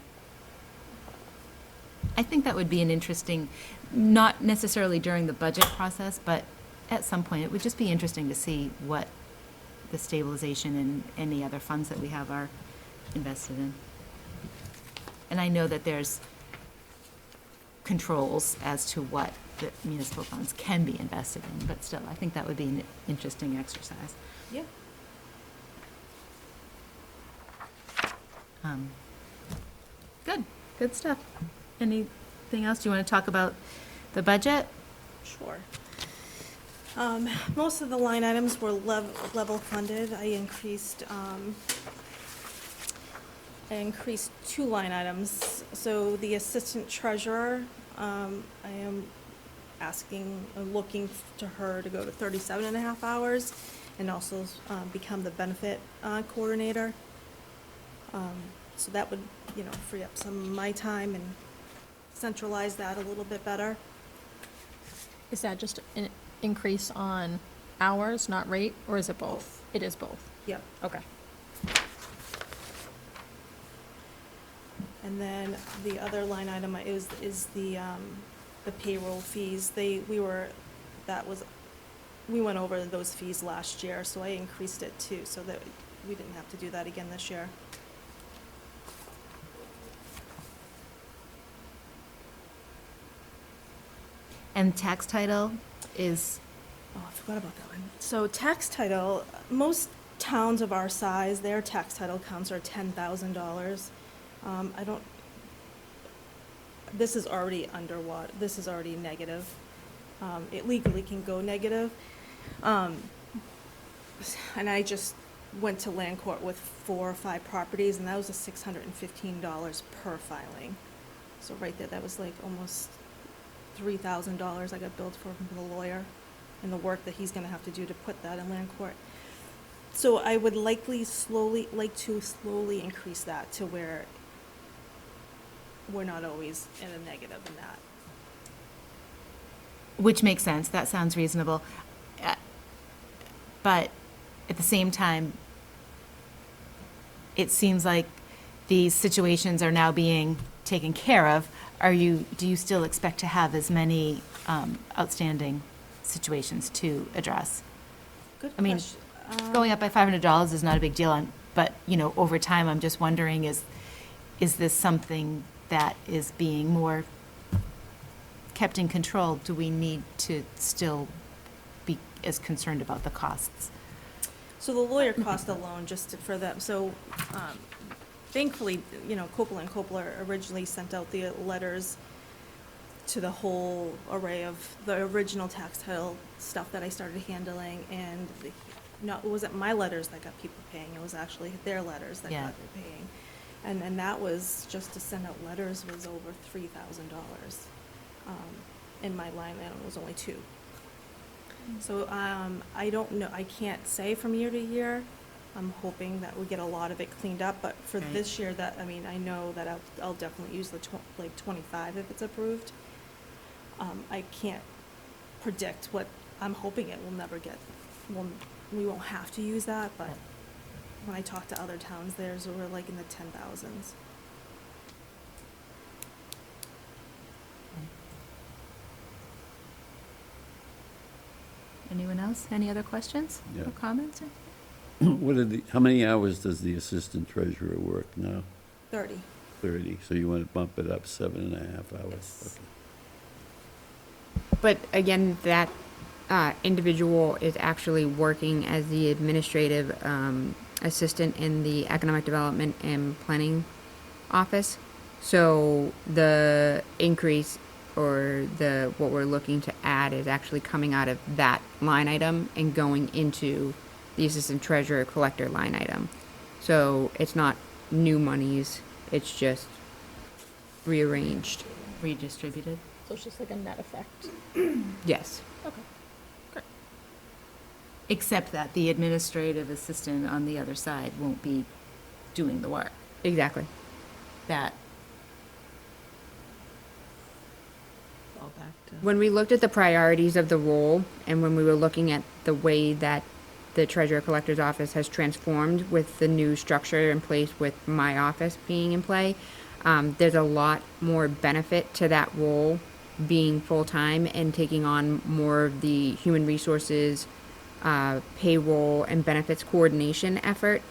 Speaker 1: I think that would be an interesting, not necessarily during the budget process, but at some point, it would just be interesting to see what the stabilization and any other funds that we have are invested in. And I know that there's controls as to what the municipal funds can be invested in, but still, I think that would be an interesting exercise.
Speaker 7: Yep.
Speaker 1: Good stuff. Anything else? Do you want to talk about the budget?
Speaker 7: Sure. Most of the line items were level funded. I increased 2 line items. So the assistant treasurer, I am looking to her to go to 37.5 hours, and also become the benefit coordinator. So that would, free up some of my time and centralize that a little bit better.
Speaker 4: Is that just an increase on hours, not rate, or is it both? It is both.
Speaker 7: Yep.
Speaker 4: Okay.
Speaker 7: And then the other line item is the payroll fees. We went over those fees last year, so I increased it too, so that we didn't have to do that again this year.
Speaker 1: And tax title is,
Speaker 7: Oh, I forgot about that one. So tax title, most towns of our size, their tax title counts are $10,000. this is already underwater, this is already negative. It legally can go negative. And I just went to land court with 4 or 5 properties, and that was a $615 per filing. So right there, that was like almost $3,000 I got billed for from the lawyer and the work that he's gonna have to do to put that in land court. So I would like to slowly increase that to where we're not always in a negative in that.
Speaker 1: Which makes sense, that sounds reasonable. But at the same time, it seems like these situations are now being taken care of. Do you still expect to have as many outstanding situations to address?
Speaker 7: Good
Speaker 1: I mean,
Speaker 7: question.
Speaker 1: Going up by $500 is not a big deal, but, over time, I'm just wondering, is this something that is being more kept in control? Do we need to still be as concerned about the costs?
Speaker 7: So the lawyer cost alone, for them, so thankfully, Coppola and Coppola originally sent out the letters to the whole array of the original tax title stuff that I started handling, and it wasn't my letters that got people paying, it was actually their letters that
Speaker 1: Yeah.
Speaker 7: got them paying. And that was, just to send out letters was over $3,000. And my line item was only 2. So, I don't know, I can't say from year to year. I'm hoping that we get a lot of it cleaned up, but for
Speaker 1: Right.
Speaker 7: this year, I know that I'll definitely use the 25 if it's approved. I can't predict what, I'm hoping it will never get, we won't have to use that, but when I talk to other towns, we're like in the 10,000s.
Speaker 1: Anyone else? Any other questions
Speaker 3: Yeah.
Speaker 1: or comments?
Speaker 3: How many hours does the assistant treasurer work now?
Speaker 7: 30.
Speaker 3: 30, so you want to bump it up 7.5 hours? Okay.
Speaker 6: But again, that individual is actually working as the administrative assistant in the Economic Development and Planning Office. So the increase or what we're looking to add is actually coming out of that line item and going into the assistant treasurer collector line item. So it's not new monies, it's just rearranged.
Speaker 1: Redistributed?
Speaker 4: So it's just like a net effect.
Speaker 6: Yes.
Speaker 4: Okay. Great.
Speaker 1: Except that the administrative assistant on the other side won't be doing the work.
Speaker 6: Exactly.
Speaker 1: That,
Speaker 6: When we looked at the priorities of the role and when we were looking at the way that the treasurer collector's office has transformed with the new structure in place with my office being in play, there's a lot more benefit to that role being full-time and taking on more of the human resources, payroll and benefits coordination effort.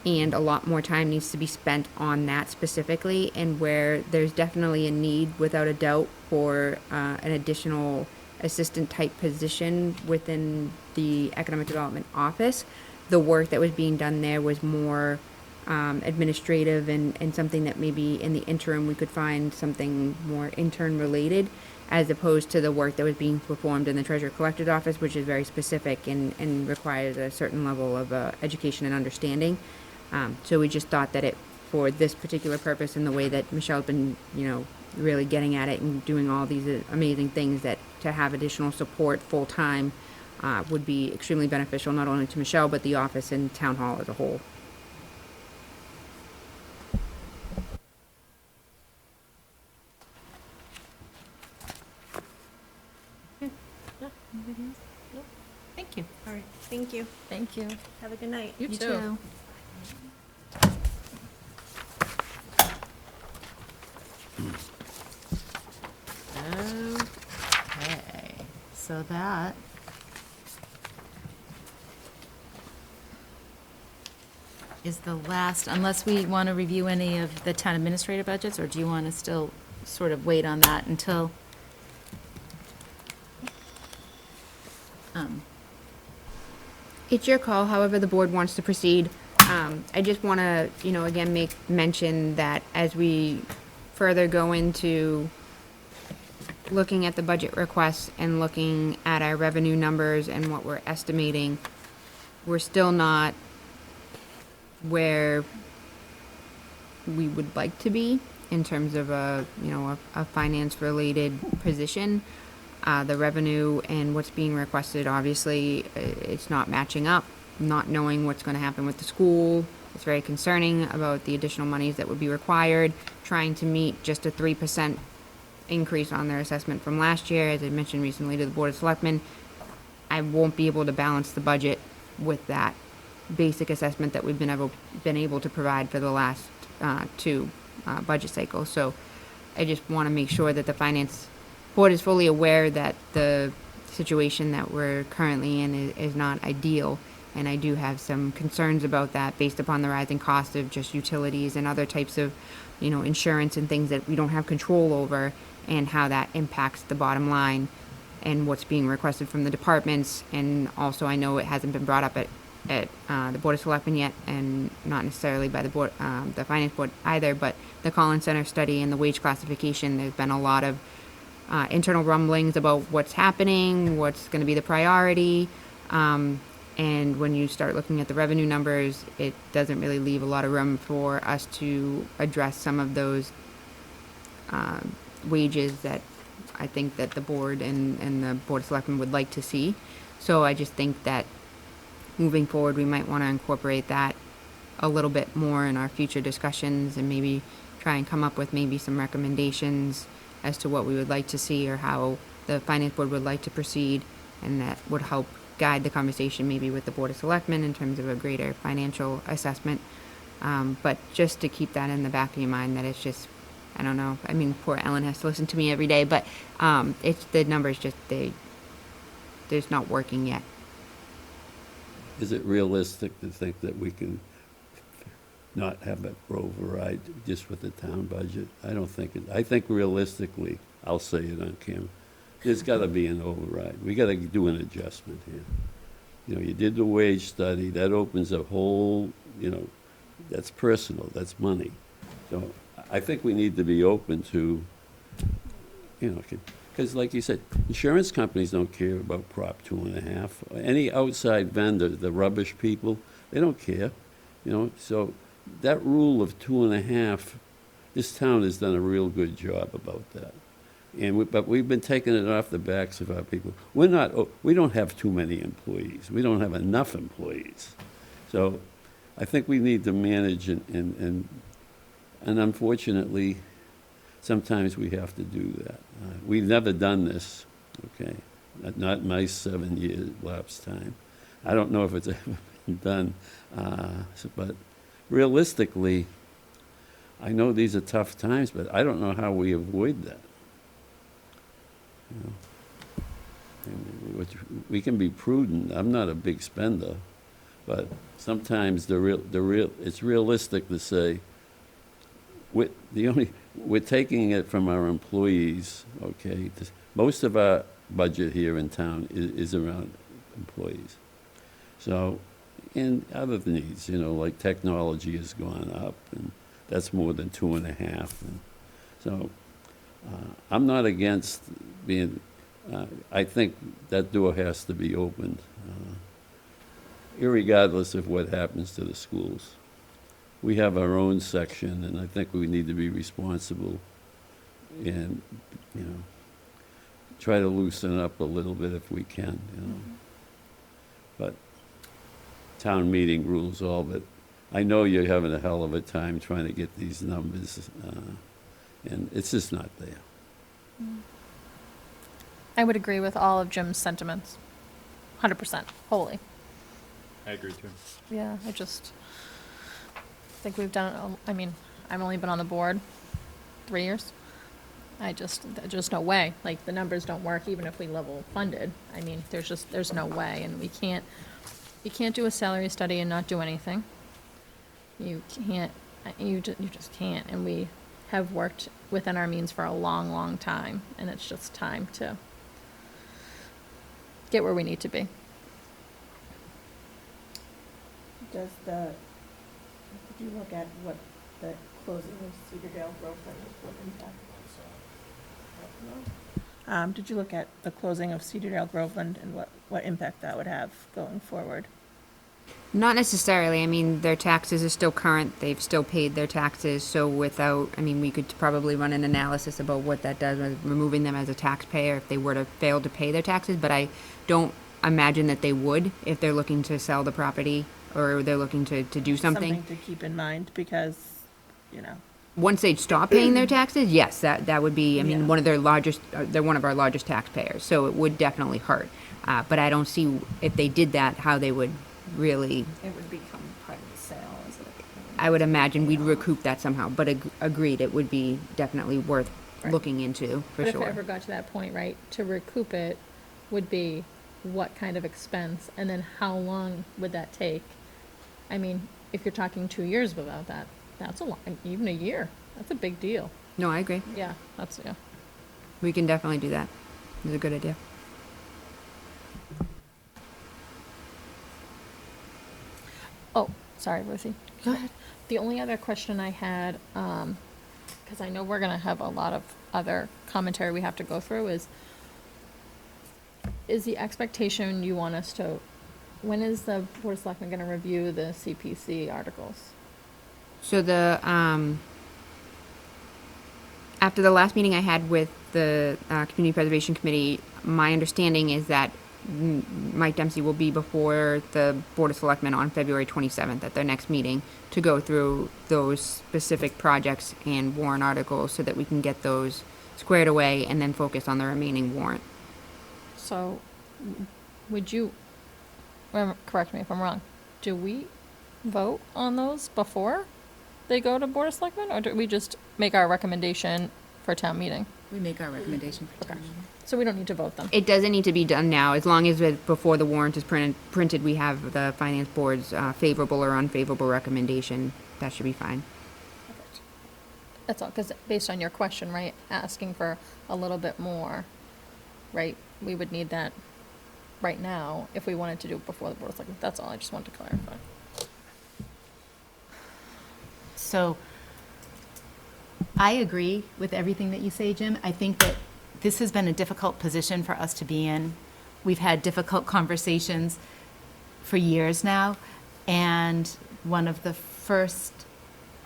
Speaker 6: And a lot more time needs to be spent on that specifically, and where there's definitely a need, without a doubt, for an additional assistant type position within the Economic Development Office. The work that was being done there was more administrative and something that maybe in the interim we could find something more intern related, as opposed to the work that was being performed in the Treasurer Collector's Office, which is very specific and requires a certain level of education and understanding. So we just thought that for this particular purpose and the way that Michelle's been, really getting at it and doing all these amazing things, that to have additional support full-time would be extremely beneficial, not only to Michelle, but the office and town hall as a whole.
Speaker 1: thank you.
Speaker 7: All right, thank you.
Speaker 4: Thank you.
Speaker 7: Have a good night.
Speaker 4: You too.
Speaker 1: Okay, so that is the last, unless we want to review any of the town administrator budgets, or do you want to still sort of wait on that until?
Speaker 6: It's your call, however the board wants to proceed. I just want to, again, make mention that as we further go into looking at the budget requests and looking at our revenue numbers and what we're estimating, we're still not where we would like to be in terms of a finance-related position. The revenue and what's being requested, obviously, it's not matching up, not knowing what's gonna happen with the school. It's very concerning about the additional monies that would be required, trying to meet just a 3% increase on their assessment from last year, as I mentioned recently to the Board of Selectmen. I won't be able to balance the budget with that basic assessment that we've been able to provide for the last two budget cycles. So I just want to make sure that the Finance Board is fully aware that the situation that we're currently in is not ideal. And I do have some concerns about that based upon the rising cost of just utilities and other types of, insurance and things that we don't have control over, and how that impacts the bottom line and what's being requested from the departments. And also, I know it hasn't been brought up at the Board of Selectmen yet, and not necessarily by the board, the Finance Board either, but the Collins Center study and the wage classification, there's been a lot of internal rumblings about what's happening, what's going to be the priority. And when you start looking at the revenue numbers, it doesn't really leave a lot of room for us to address some of those wages that I think that the board and the Board of Selectmen would like to see. So I just think that moving forward, we might want to incorporate that a little bit more in our future discussions, and maybe try and come up with maybe some recommendations as to what we would like to see, or how the Finance Board would like to proceed, and that would help guide the conversation maybe with the Board of Selectmen in terms of a greater financial assessment. But just to keep that in the back of your mind, that it's just, I don't know, I mean, poor Ellen has to listen to me every day, but it's, the numbers just, they're just not working yet.
Speaker 3: Is it realistic to think that we can not have an override just with the town budget? I don't think it, I think realistically, I'll say it on camera, there's gotta be an override. We gotta do an adjustment here. You did the wage study, that opens a whole, that's personal, that's money. So I think we need to be open to, because like you said, insurance companies don't care about Prop 2.5. Any outside vendor, the rubbish people, they don't care, So that rule of 2.5, this town has done a real good job about that. But we've been taking it off the backs of our people. We don't have too many employees. We don't have enough employees. So I think we need to manage, and unfortunately, sometimes we have to do that. We've never done this, okay? Not in my 7 years lapse time. I don't know if it's ever been done, but realistically, I know these are tough times, but I don't know how we avoid that. We can be prudent. I'm not a big spender, but sometimes it's realistic to say we're taking it from our employees. Okay, most of our budget here in town is around employees. So, and other needs, like technology has gone up, and that's more than 2.5. And so, I'm not against being. I think that door has to be opened, irregardless of what happens to the schools. We have our own section, and I think we need to be responsible and, try to loosen up a little bit if we can, But town meeting rules all, but I know you're having a hell of a time trying to get these numbers, and it's just not there.
Speaker 4: I would agree with all of Jim's sentiments. 100%, wholly.
Speaker 8: I agree too.
Speaker 4: Yeah, I just think we've done, I mean, I've only been on the board 3 years. There's just no way. Like, the numbers don't work even if we level funded. I mean, there's no way. And you can't do a salary study and not do anything. You just can't. And we have worked within our means for a long, long time. And it's just time to get where we need to be.
Speaker 9: Did you look at what the closing of Cedar Dale Grove Center would impact? Did you look at the closing of Cedardale Groveland and what impact that would have going forward?
Speaker 6: Not necessarily. I mean, their taxes are still current. They've still paid their taxes. So without, I mean, we could probably run an analysis about what that does with removing them as a taxpayer if they were to fail to pay their taxes. But I don't imagine that they would if they're looking to sell the property or they're looking to do something.
Speaker 9: Something to keep in mind because, you know,
Speaker 6: Once they stop paying their taxes, yes, that would be, I mean,
Speaker 9: Yeah.
Speaker 6: one of their largest, they're one of our largest taxpayers. So it would definitely hurt. But I don't see if they did that, how they would really,
Speaker 7: It would become part of the sale, is it?
Speaker 6: I would imagine we'd recoup that somehow, but agreed, it would be definitely worth
Speaker 4: Right.
Speaker 6: looking into, for
Speaker 4: But if it
Speaker 6: sure.
Speaker 4: ever got to that point, right, to recoup it would be what kind of expense, and then how long would that take? I mean, if you're talking 2 years without that, that's a lot, even a year, that's a big deal.
Speaker 6: No, I agree.
Speaker 4: Yeah, that's, yeah.
Speaker 6: We can definitely do that. It's a good idea.
Speaker 4: Oh, sorry, Ruthie. Go ahead. The only other question I had, because I know we're gonna have a lot of other commentary we have to go through, is the expectation you want us to, when is the Board of Selectmen gonna review the CPC articles?
Speaker 6: So after the last meeting I had with the Community Preservation Committee, my understanding is that Mike Dempsey will be before the Board of Selectmen on February 27th at their next meeting to go through those specific projects and warrant articles so that we can get those squared away and then focus on the remaining warrant.
Speaker 4: So, would you, correct me if I'm wrong, do we vote on those before they go to Board of Selectmen, or do we just make our recommendation for town meeting?
Speaker 1: We make our recommendation.
Speaker 4: Okay. So we don't need to vote them?
Speaker 6: It doesn't need to be done now, as long as before the warrant is printed, we have the Finance Board's favorable or unfavorable recommendation. That should be fine.
Speaker 4: That's all, because based on your question, right, asking for a little bit more, right, we would need that right now if we wanted to do it before the Board of Selectmen. That's all, I just wanted to clarify.
Speaker 1: So I agree with everything that you say, Jim. I think that this has been a difficult position for us to be in. We've had difficult conversations for years now, and one of the first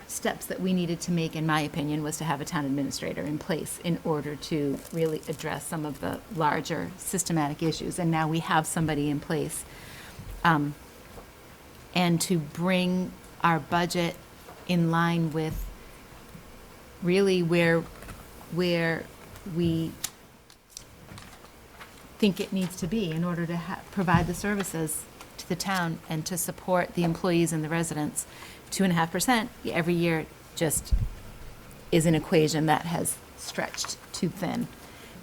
Speaker 1: steps that we needed to make, in my opinion, was to have a town administrator in place in order to really address some of the larger systematic issues. And now we have somebody in place. And to bring our budget in line with really where we think it needs to be in order to provide the services to the town and to support the employees and the residents. 2.5% every year just is an equation that has stretched too thin.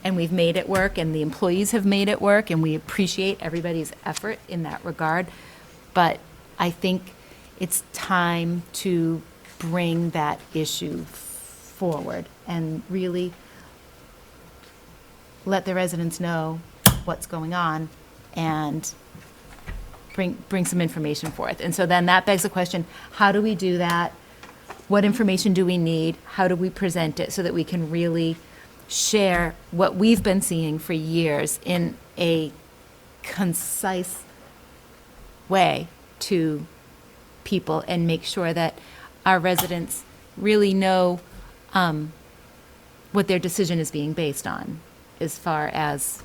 Speaker 1: And we've made it work, and the employees have made it work, and we appreciate everybody's effort in that regard. But I think it's time to bring that issue forward and really let the residents know what's going on and bring some information forth. And so then that begs the question, how do we do that? What information do we need? How do we present it so that we can really share what we've been seeing for years in a concise way to people and make sure that our residents really know what their decision is being based on as far as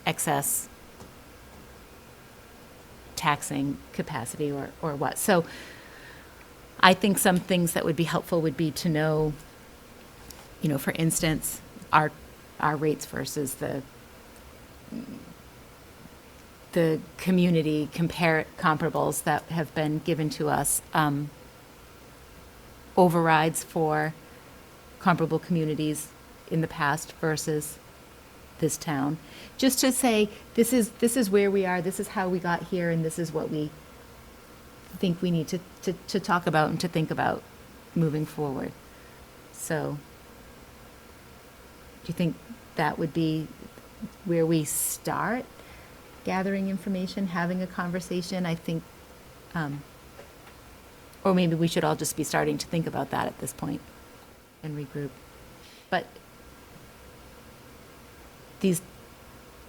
Speaker 1: excess taxing capacity or what. So I think some things that would be helpful would be to know, for instance, our rates versus the community comparables that have been given to us, overrides for comparable communities in the past versus this town. Just to say, this is where we are, this is how we got here, and this is what we think we need to talk about and to think about moving forward. So, do you think that would be where we start gathering information, having a conversation? I think, or maybe we should all just be starting to think about that at this point and regroup. But these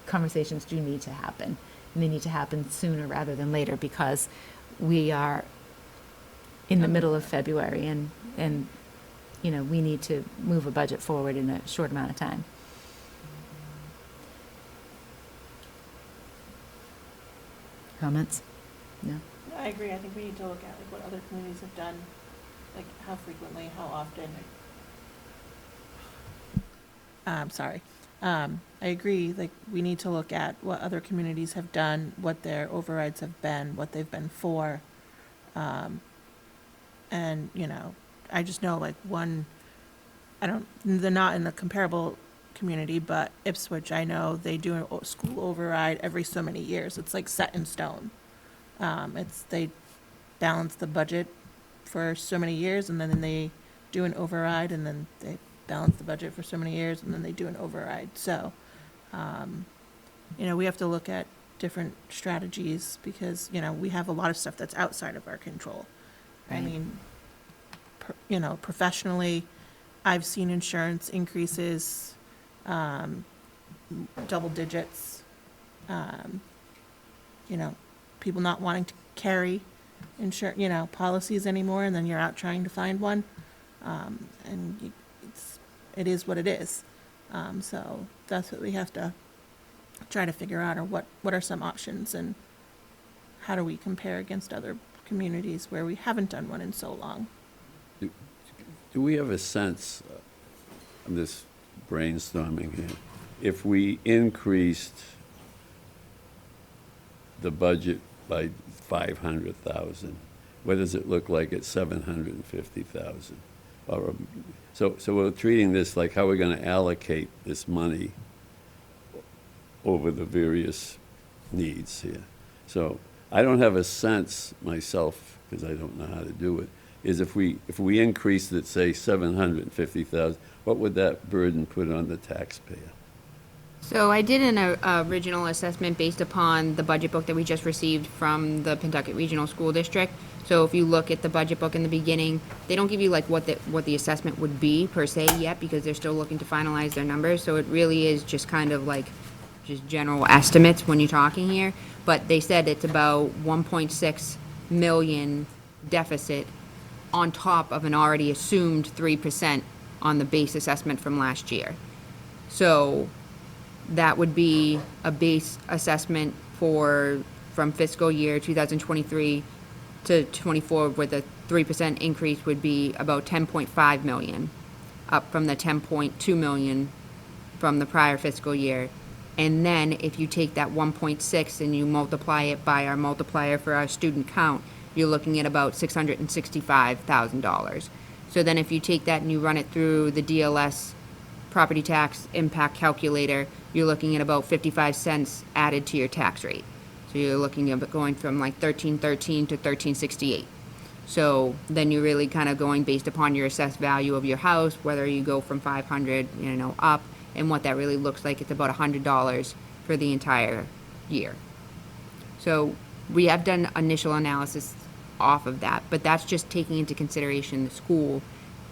Speaker 1: conversations do need to happen. And they need to happen sooner rather than later because we are in the middle of February and, you know, we need to move a budget forward in a short amount of time. Comments? No?
Speaker 9: I agree. I think we need to look at like what other communities have done, like how frequently, how often. Sorry. I agree, like, we need to look at what other communities have done, what their overrides have been, what they've been for. And, you know, I just know like they're not in a comparable community, but Ipswich, I know they do a school override every so many years. It's like set in stone. They balance the budget for so many years and then they do an override and then they balance the budget for so many years and then they do an override. So, you know, we have to look at different strategies because, you know, we have a lot of stuff that's outside of our control. I
Speaker 1: Right.
Speaker 9: mean, you know, professionally, I've seen insurance increases, double digits. You know, people not wanting to carry policies anymore, and then you're out trying to find one. It is what it is. So that's what we have to try to figure out, or what are some options, and how do we compare against other communities where we haven't done one in so long.
Speaker 3: Do we have a sense, I'm just brainstorming here, if we increased the budget by 500,000, what does it look like at 750,000? So we're treating this like how we're going to allocate this money over the various needs here. So I don't have a sense myself, because I don't know how to do it, is if we increased it, say, 750,000, what would that burden put on the taxpayer?
Speaker 6: So I did an original assessment based upon the budget book that we just received from the Pentucket Regional School District. So if you look at the budget book in the beginning, they don't give you like what the assessment would be per se yet, because they're still looking to finalize their numbers. So it really is just kind of like just general estimates when you're talking here. But they said it's about 1.6 million deficit on top of an already assumed 3% on the base assessment from last year. So that would be a base assessment from fiscal year 2023 to 24, where the 3% increase would be about 10.5 million, up from the 10.2 million from the prior fiscal year. And then if you take that 1.6 and you multiply it by our multiplier for our student count, you're looking at about $665,000. So then if you take that and you run it through the DLS property tax impact calculator, you're looking at about 55 cents added to your tax rate. So you're looking at going from like 1313 to 1368. So then you're really kind of going based upon your assessed value of your house, whether you go from 500, up, and what that really looks like. It's about $100 for the entire year. So we have done initial analysis off of that, but that's just taking into consideration the school,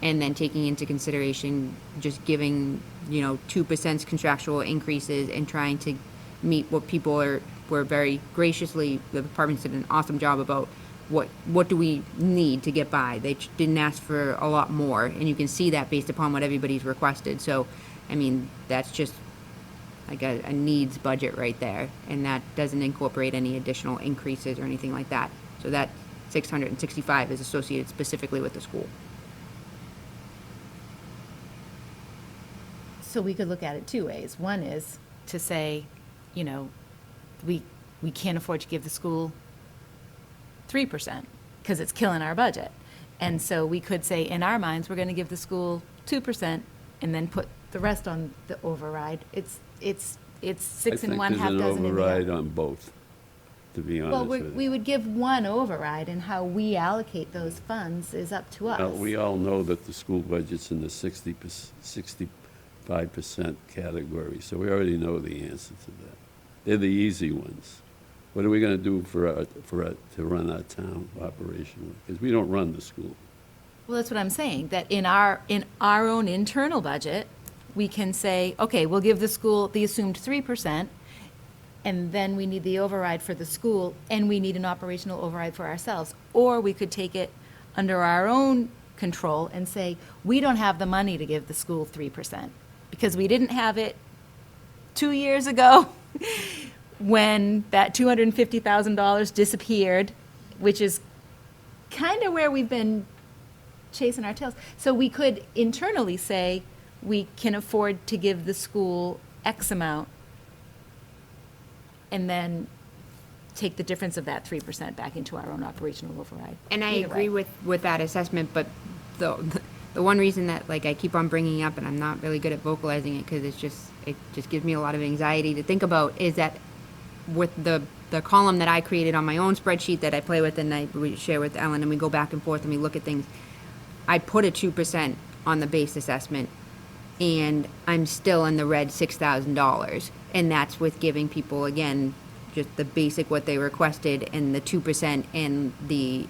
Speaker 6: and then taking into consideration just giving, 2% contractual increases and trying to meet what people were very graciously, the departments did an awesome job about what do we need to get by. They didn't ask for a lot more, and you can see that based upon what everybody's requested. So, that's just like a needs budget right there, and that doesn't incorporate any additional increases or anything like that. So that 665 is associated specifically with the school.
Speaker 1: So we could look at it two ways. One is to say, we can't afford to give the school 3% because it's killing our budget. And so we could say, in our minds, we're going to give the school 2% and then put the rest on the override. It's six and one, half dozen in the
Speaker 3: I think there's an override on both, to be honest
Speaker 1: Well,
Speaker 3: with you.
Speaker 1: we would give one override, and how we allocate those funds is up to us.
Speaker 3: Well, we all know that the school budget's in the 65% category, so we already know the answer to that. They're the easy ones. What are we going to do to run our town operationally? Because we don't run the school.
Speaker 1: Well, that's what I'm saying, that in our own internal budget, we can say, okay, we'll give the school the assumed 3%, and then we need the override for the school, and we need an operational override for ourselves. Or we could take it under our own control and say, we don't have the money to give the school 3%, because we didn't have it 2 years ago when that $250,000 disappeared, which is kind of where we've been chasing our tails. So we could internally say, we can afford to give the school X amount, and then take the difference of that 3% back into our own operational override.
Speaker 6: And I
Speaker 1: Either
Speaker 6: agree
Speaker 1: way.
Speaker 6: with that assessment, but the one reason that, like, I keep on bringing up, and I'm not really good at vocalizing it, because it just gives me a lot of anxiety to think about, is that with the column that I created on my own spreadsheet that I play with and we share with Ellen, and we go back and forth and we look at things, I put a 2% on the base assessment, and I'm still in the red $6,000. And that's with giving people, again, just the basic what they requested and the 2% and the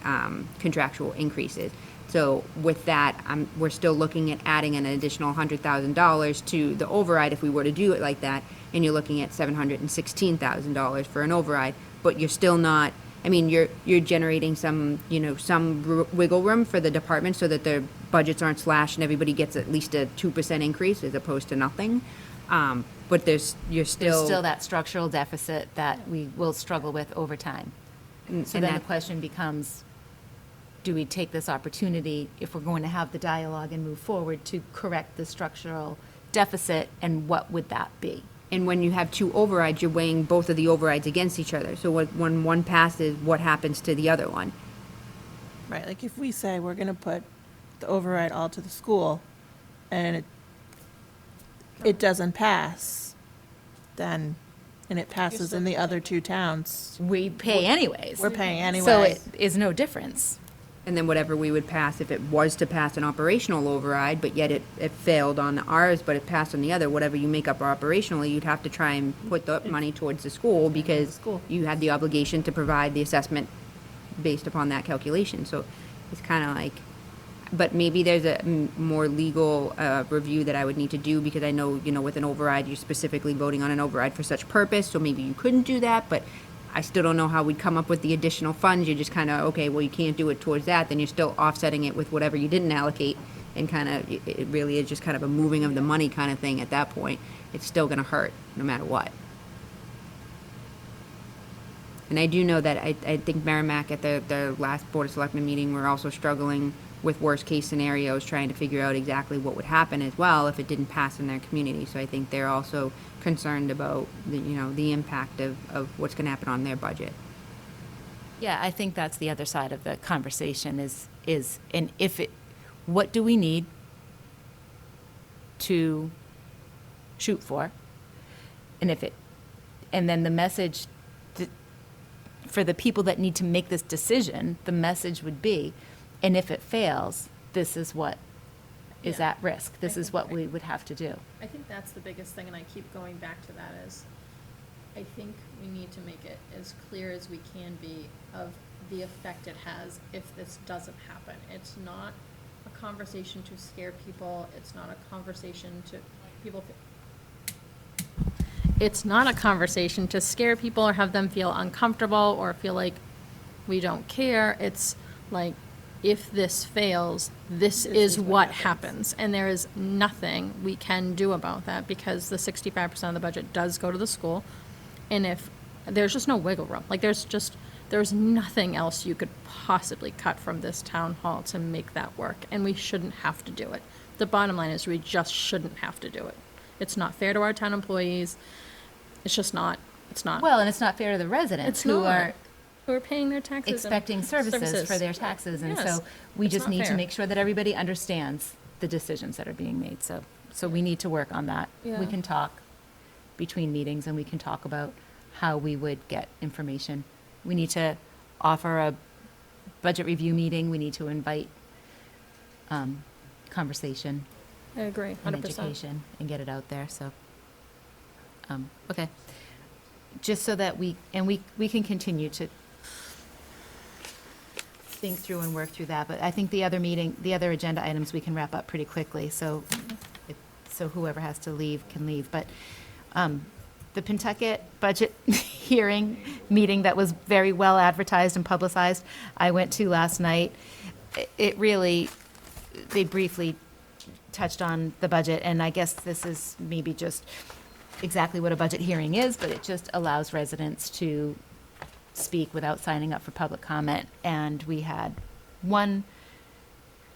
Speaker 6: contractual increases. So with that, we're still looking at adding an additional $100,000 to the override if we were to do it like that. And you're looking at $716,000 for an override, but you're still not, I mean, you're generating some, some wiggle room for the department so that their budgets aren't slashed and everybody gets at least a 2% increase as opposed to nothing. But
Speaker 1: There's still that structural deficit that we will struggle with over time. So then the question becomes, do we take this opportunity, if we're going to have the dialogue and move forward, to correct the structural deficit, and what would that be?
Speaker 6: And when you have two overrides, you're weighing both of the overrides against each other. So when one passes, what happens to the other one?
Speaker 9: Right, like if we say we're gonna put the override all to the school, and it doesn't pass, then, and it passes in the other two towns,
Speaker 1: We pay anyways.
Speaker 9: we're paying anyway.
Speaker 1: So it is no difference.
Speaker 6: And then whatever we would pass, if it was to pass an operational override, but yet it failed on ours, but it passed on the other, whatever you make up operationally, you'd have to try and put the money towards the school, because you had the obligation to provide the assessment based upon that calculation. So it's kind of like, but maybe there's a more legal review that I would need to do, because I know, with an override, you're specifically voting on an override for such purpose, so maybe you couldn't do that, but I still don't know how we'd come up with the additional funds. You're just kind of, okay, well, you can't do it towards that, then you're still offsetting it with whatever you didn't allocate, and kind of, it really is just kind of a moving of the money kind of thing at that point. It's still going to hurt, no matter what. And I do know that I think Merrimack at the last Board of Selectmen meeting were also struggling with worst-case scenarios, trying to figure out exactly what would happen as well if it didn't pass in their community. So I think they're also concerned about the impact of what's going to happen on their budget.
Speaker 1: Yeah, I think that's the other side of the conversation is, and what do we need to shoot for? And then the message for the people that need to make this decision, the message would be, and if it fails, this is what is
Speaker 4: Yeah.
Speaker 1: at risk. This is what we would have to do.
Speaker 4: I think that's the biggest thing, and I keep going back to that, is I think we need to make it as clear as we can be of the effect it has if this doesn't happen. It's not a conversation to scare people, it's not a conversation to people. It's not a conversation to scare people or have them feel uncomfortable or feel like we don't care. It's like, if this fails, this is what happens. And there is nothing we can do about that, because the 65% of the budget does go to the school. And if, there's just no wiggle room. Like, there's nothing else you could possibly cut from this town hall to make that work. And we shouldn't have to do it. The bottom line is, we just shouldn't have to do it. It's not fair to our town employees. It's just not. It's not.
Speaker 1: Well, and it's not fair to the residents
Speaker 4: It's
Speaker 1: who
Speaker 4: not.
Speaker 1: are
Speaker 4: Who are paying their taxes. and
Speaker 1: expecting services for their taxes. And
Speaker 4: Yes.
Speaker 1: so we
Speaker 4: It's
Speaker 1: just
Speaker 4: not
Speaker 1: need to
Speaker 4: fair.
Speaker 1: make sure that everybody understands the decisions that are being made. So we need to work on that. We
Speaker 4: Yeah.
Speaker 1: can talk between meetings, and we can talk about how we would get information. We need to offer a budget review meeting. We need to invite conversation
Speaker 4: I agree,
Speaker 1: and
Speaker 4: 100%.
Speaker 1: education and get it out there, so. Okay. Just so that we can continue to think through and work through that, but I think the other agenda items we can wrap up pretty quickly, so if so whoever has to leave can leave. But the Pentucket budget hearing meeting that was very well advertised and publicized, I went to last night. It really, they briefly touched on the budget, and I guess this is maybe just exactly what a budget hearing is, but it just allows residents to speak without signing up for public comment. And we had one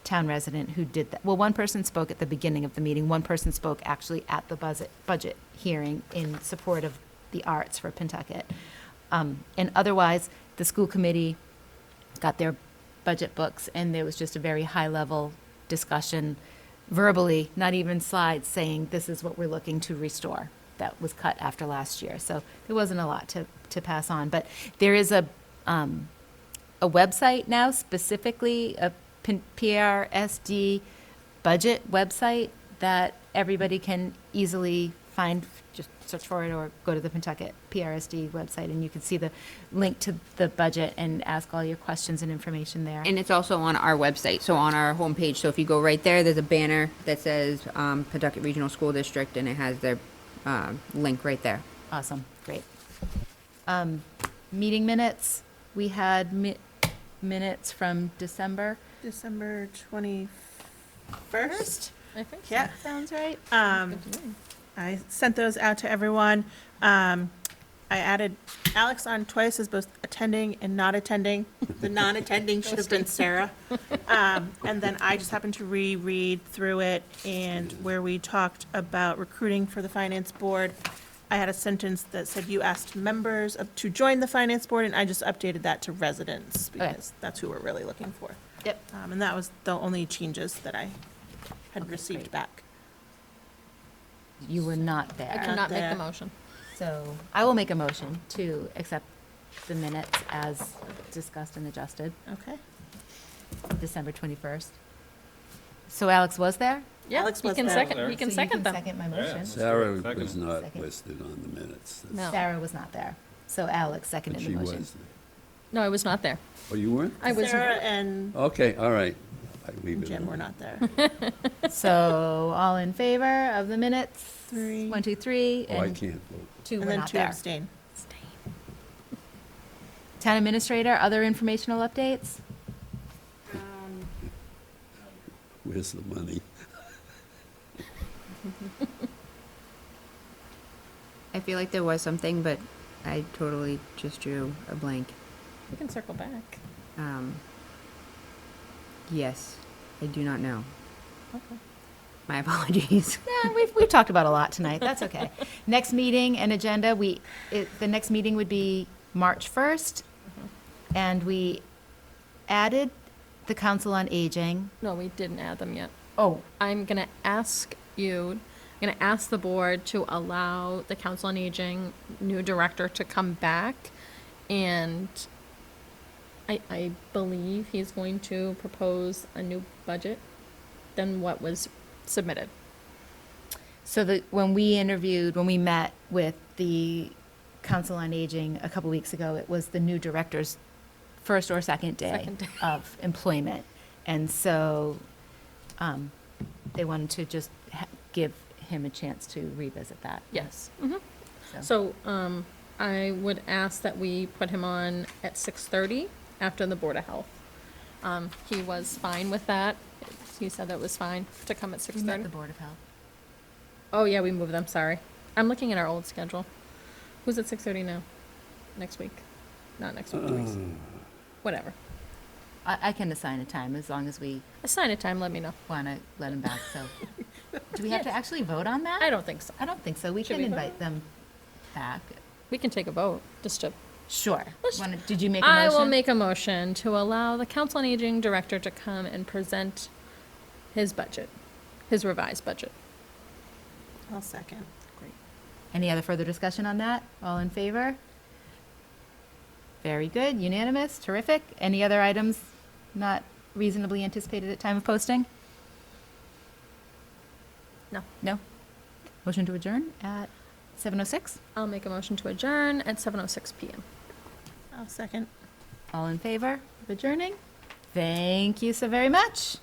Speaker 1: town resident who did that. Well, one person spoke at the beginning of the meeting. One person spoke actually at the budget hearing in support of the arts for Pentucket. And otherwise, the school committee got their budget books, and there was just a very high-level discussion verbally, not even slides, saying this is what we're looking to restore. That was cut after last year. So there wasn't a lot to pass on. But there is a website now, specifically a PRSD budget website that everybody can easily find. Just search for it or go to the Pentucket PRSD website, and you can see the link to the budget and ask all your questions and information there.
Speaker 6: And it's also on our website, so on our homepage. So if you go right there, there's a banner that says Pentucket Regional School District, and it has their link right there.
Speaker 1: Awesome, great. Meeting minutes, we had minutes from December.
Speaker 9: December 21st.
Speaker 4: I think so.
Speaker 9: Yeah.
Speaker 1: Sounds right.
Speaker 9: I sent those out to everyone. I added Alex on twice as both attending and not attending. The non-attending should have been Sarah. And then I just happened to reread through it, and where we talked about recruiting for the finance board, I had a sentence that said you asked members to join the finance board, and I just updated that to residents because that's who we're really looking for.
Speaker 1: Yep.
Speaker 9: And that was the only changes that I had
Speaker 1: Okay,
Speaker 9: received
Speaker 1: great.
Speaker 9: back.
Speaker 1: You were not
Speaker 4: I
Speaker 1: there.
Speaker 4: cannot make
Speaker 9: there.
Speaker 4: the motion.
Speaker 1: So I will make a motion to accept the minutes as discussed and adjusted,
Speaker 9: Okay.
Speaker 1: December 21st. So Alex was there?
Speaker 4: Yeah,
Speaker 9: Alex
Speaker 4: he
Speaker 9: was
Speaker 4: can
Speaker 9: there.
Speaker 4: second, he can
Speaker 1: So you
Speaker 4: second them.
Speaker 1: Second my motion.
Speaker 3: Sarah
Speaker 8: Second.
Speaker 3: was not
Speaker 1: Second.
Speaker 3: listed on the minutes.
Speaker 4: No.
Speaker 1: Sarah was not there. So Alex
Speaker 3: But
Speaker 1: seconded the
Speaker 3: she
Speaker 1: motion.
Speaker 3: was.
Speaker 4: No, I was not there.
Speaker 3: Oh, you weren't?
Speaker 4: I was,
Speaker 9: Sarah and
Speaker 3: Okay, all right. I leave it.
Speaker 9: Jim were
Speaker 3: alone.
Speaker 9: not there.
Speaker 1: So all in favor of the minutes?
Speaker 9: 3.
Speaker 1: 1, 2, 3.
Speaker 3: Oh, I
Speaker 1: and
Speaker 3: can't vote.
Speaker 1: 2
Speaker 9: And
Speaker 1: were
Speaker 9: then
Speaker 1: not
Speaker 9: 2
Speaker 1: there.
Speaker 9: abstain.
Speaker 1: Town administrator, other informational updates?
Speaker 3: Where's the money?
Speaker 6: I feel like there was something, but I totally just drew a blank.
Speaker 4: we can circle back.
Speaker 6: Yes, I do not know.
Speaker 4: Okay.
Speaker 6: My apologies.
Speaker 1: Yeah, we've talked about a lot tonight, that's okay. Next meeting and agenda, the next meeting would be March 1st, and we added the Council on Aging.
Speaker 4: No, we didn't add them yet.
Speaker 1: Oh,
Speaker 4: I'm gonna ask you, I'm gonna ask the board to allow the Council on Aging new director to come back, and I believe he's going to propose a new budget than what was submitted.
Speaker 1: so when we met with the Council on Aging a couple weeks ago, it was the new director's first or second day
Speaker 4: Second day.
Speaker 1: of employment. And so they wanted to just give him a chance to revisit that.
Speaker 4: Yes.
Speaker 1: So,
Speaker 4: So, I would ask that we put him on at 6:30 after the Board of Health. He was fine with that. He said that was fine to come at
Speaker 1: we met the
Speaker 4: 6:30.
Speaker 1: Board of Health.
Speaker 4: Oh, yeah, we moved them, sorry. I'm looking at our old schedule. Who's at 6:30 now? Next week? Not next week, 2 weeks. Whatever.
Speaker 1: I can assign a time as long as we
Speaker 4: Assign a time, let me know.
Speaker 1: want to let him back, so. Do we have to actually vote on that?
Speaker 4: I don't think so.
Speaker 1: I don't think so. We
Speaker 4: Should
Speaker 1: can
Speaker 4: we vote?
Speaker 1: invite them back.
Speaker 4: We can take a vote, just to.
Speaker 1: Sure. Did you make a
Speaker 4: I
Speaker 1: motion?
Speaker 4: will make a motion to allow the Council on Aging Director to come and present his budget, his revised budget.
Speaker 9: I'll second.
Speaker 1: Any other further discussion on that? All in favor? Very good, unanimous, terrific. Any other items not reasonably anticipated at time of posting?
Speaker 4: No.
Speaker 1: No? Motion to adjourn at 7:06?
Speaker 4: I'll make a motion to adjourn at 7:06 PM.
Speaker 9: I'll second.
Speaker 1: All in favor of adjourning? Thank you so very much.